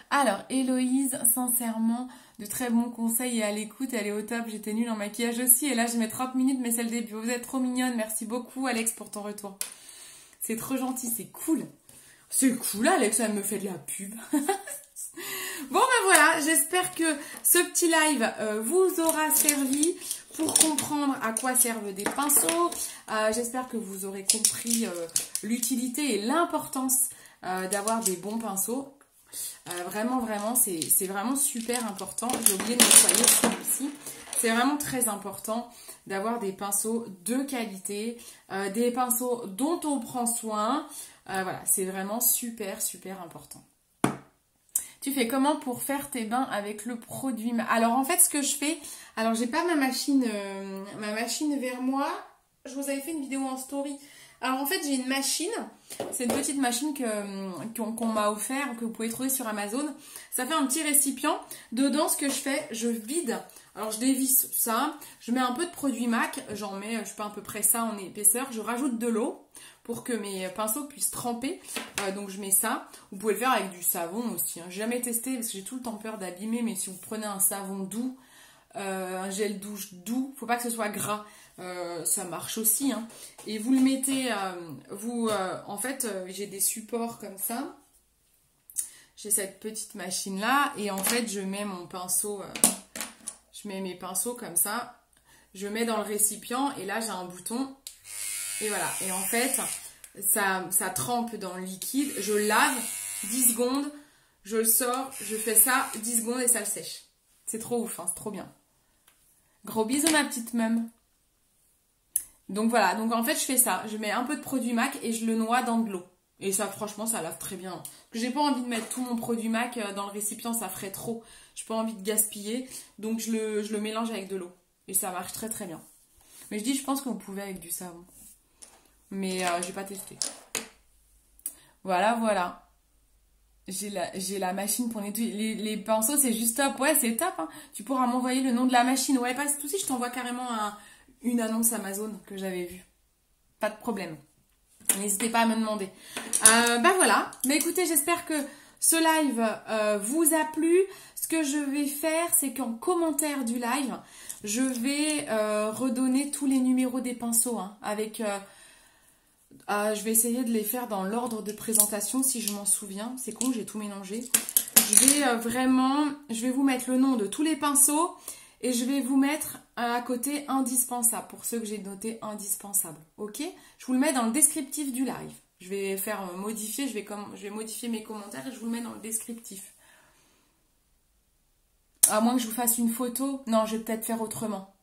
Alors, Héloïse, sincèrement, de très bons conseils et à l'écoute, elle est au top. J'étais nulle en maquillage aussi et là, je mets 30 minutes, mais c'est le début. Vous êtes trop mignonne. Merci beaucoup, Alex, pour ton retour. C'est trop gentil, c'est cool. C'est cool, Alex, elle me fait de la pub. Bon, ben voilà, j'espère que ce petit live vous aura servi pour comprendre à quoi servent des pinceaux. J'espère que vous aurez compris l'utilité et l'importance d'avoir des bons pinceaux. Vraiment, c'est vraiment super important. J'ai oublié de nettoyer celui-ci. C'est vraiment très important d'avoir des pinceaux de qualité, des pinceaux dont on prend soin. Voilà, c'est vraiment super important. Tu fais comment pour faire tes bains avec le produit? Alors en fait, ce que je fais, alors j'ai pas ma machine vers moi. Je vous avais fait une vidéo en story. Alors en fait, j'ai une machine. C'est une petite machine qu'on m'a offert, que vous pouvez trouver sur Amazon. Ça fait un petit récipient. Dedans, ce que je fais, je vide. Alors je dévisse ça. Je mets un peu de produit MAC. J'en mets, je sais pas, à peu près ça en épaisseur. Je rajoute de l'eau pour que mes pinceaux puissent tremper. Donc je mets ça. Vous pouvez le faire avec du savon aussi. Hein. J'ai jamais testé parce que j'ai tout le temps peur d'abîmer. Mais si vous prenez un savon doux, un gel douche doux, faut pas que ce soit gras. Ça marche aussi. Hein. Et vous le mettez, en fait, j'ai des supports comme ça. J'ai cette petite machine là. Et en fait, je mets mon pinceau, je mets mes pinceaux comme ça. Je mets dans le récipient et là, j'ai un bouton. Et voilà. Et en fait, ça trempe dans le liquide. Je lave 10 secondes, je le sors, je fais ça, 10 secondes et ça le sèche. C'est trop ouf, hein, c'est trop bien. Gros bisous ma petite mum. Donc voilà, donc en fait je fais ça. Je mets un peu de produit MAC et je le noie dans de l'eau. Et ça franchement ça lave très bien. J'ai pas envie de mettre tout mon produit MAC dans le récipient, ça ferait trop. J'ai pas envie de gaspiller. Donc je le mélange avec de l'eau. Et ça marche très très bien. Mais je pense que vous pouvez avec du savon. Mais j'ai pas testé. Voilà, voilà. J'ai la machine pour nettoyer. Les pinceaux, c'est juste top. Ouais, c'est top. Hein. Tu pourras m'envoyer le nom de la machine. Ouais, pas tout de suite, je t'envoie carrément une annonce Amazon que j'avais vue. Pas de problème. N'hésitez pas à me demander. Bah voilà. Mais écoutez, j'espère que ce live vous a plu. Ce que je vais faire, c'est qu'en commentaire du live, je vais redonner tous les numéros des pinceaux. Hein, avec... je vais essayer de les faire dans l'ordre de présentation si je m'en souviens. C'est con, j'ai tout mélangé. Je vais vous mettre le nom de tous les pinceaux et je vais vous mettre à côté indispensable pour ceux que j'ai notés indispensables. Ok? Je vous le mets dans le descriptif du live. Je vais faire modifier, je vais modifier mes commentaires et je vous le mets dans le descriptif. À moins que je vous fasse une photo. Non, je vais peut-être faire autrement.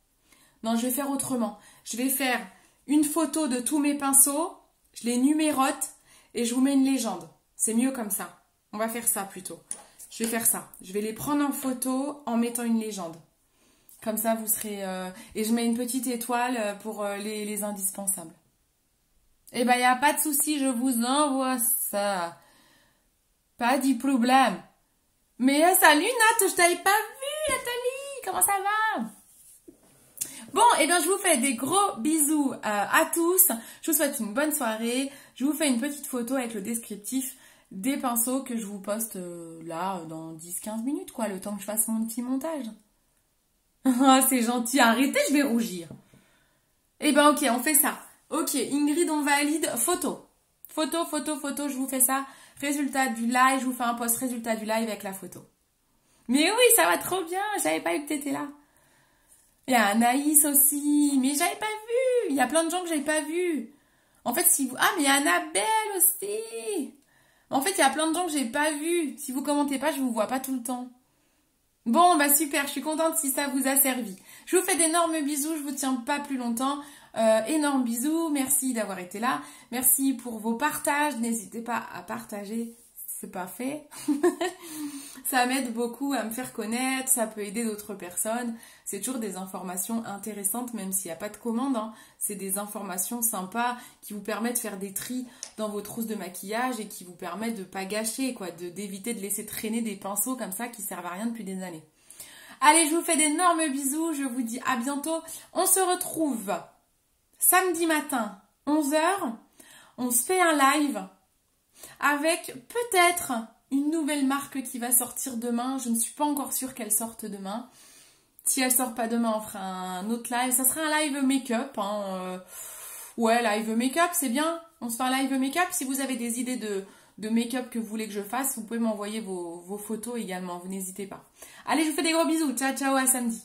Non, je vais faire autrement. Je vais faire une photo de tous mes pinceaux. Je les numérote et je vous mets une légende. C'est mieux comme ça. On va faire ça plutôt. Je vais faire ça. Je vais les prendre en photo en mettant une légende. Comme ça, vous serez... Et je mets une petite étoile pour les indispensables. Eh ben, il n'y a pas de souci. Je vous envoie ça. Pas de problème. Mais salut Nat, je t'avais pas vu Nathalie. Comment ça va? Bon, et bien je vous fais des gros bisous à tous. Je vous souhaite une bonne soirée. Je vous fais une petite photo avec le descriptif des pinceaux que je vous poste là dans 10-15 minutes, quoi, le temps que je fasse mon petit montage. Ah, c'est gentil, arrêtez, je vais rougir. Eh ben ok, on fait ça. Ok, Ingrid, on valide. Photo. Photo, je vous fais ça. Résultat du live, je vous fais un post résultat du live avec la photo. Mais oui, ça va trop bien, j'avais pas eu que t'étais là. Il y a Anaïs aussi, mais j'avais pas vu. Il y a plein de gens que j'avais pas vu. En fait, si vous... Ah, mais il y a Annabelle aussi. En fait, il y a plein de gens que j'ai pas vu. Si vous commentez pas, je vous vois pas tout le temps. Bon, bah super, je suis contente si ça vous a servi. Je vous fais d'énormes bisous, je vous tiens pas plus longtemps. Énormes bisous, merci d'avoir été là. Merci pour vos partages. N'hésitez pas à partager, c'est pas fait. Ça m'aide beaucoup à me faire connaître, ça peut aider d'autres personnes. C'est toujours des informations intéressantes, même s'il n'y a pas de commande. Hein. C'est des informations sympas qui vous permettent de faire des tris dans vos trousses de maquillage et qui vous permettent de ne pas gâcher, quoi, d'éviter de laisser traîner des pinceaux comme ça qui servent à rien depuis des années. Allez, je vous fais d'énormes bisous, je vous dis à bientôt. On se retrouve samedi matin, 11 h. On se fait un live avec peut-être une nouvelle marque qui va sortir demain. Je ne suis pas encore sûre qu'elle sorte demain. Si elle sort pas demain, on fera un autre live. Ça sera un live make-up. Hein. Ouais, live make-up, c'est bien. On se fait un live make-up. Si vous avez des idées de make-up que vous voulez que je fasse, vous pouvez m'envoyer vos photos également. Vous n'hésitez pas. Allez, je vous fais des gros bisous. Ciao, ciao, à samedi.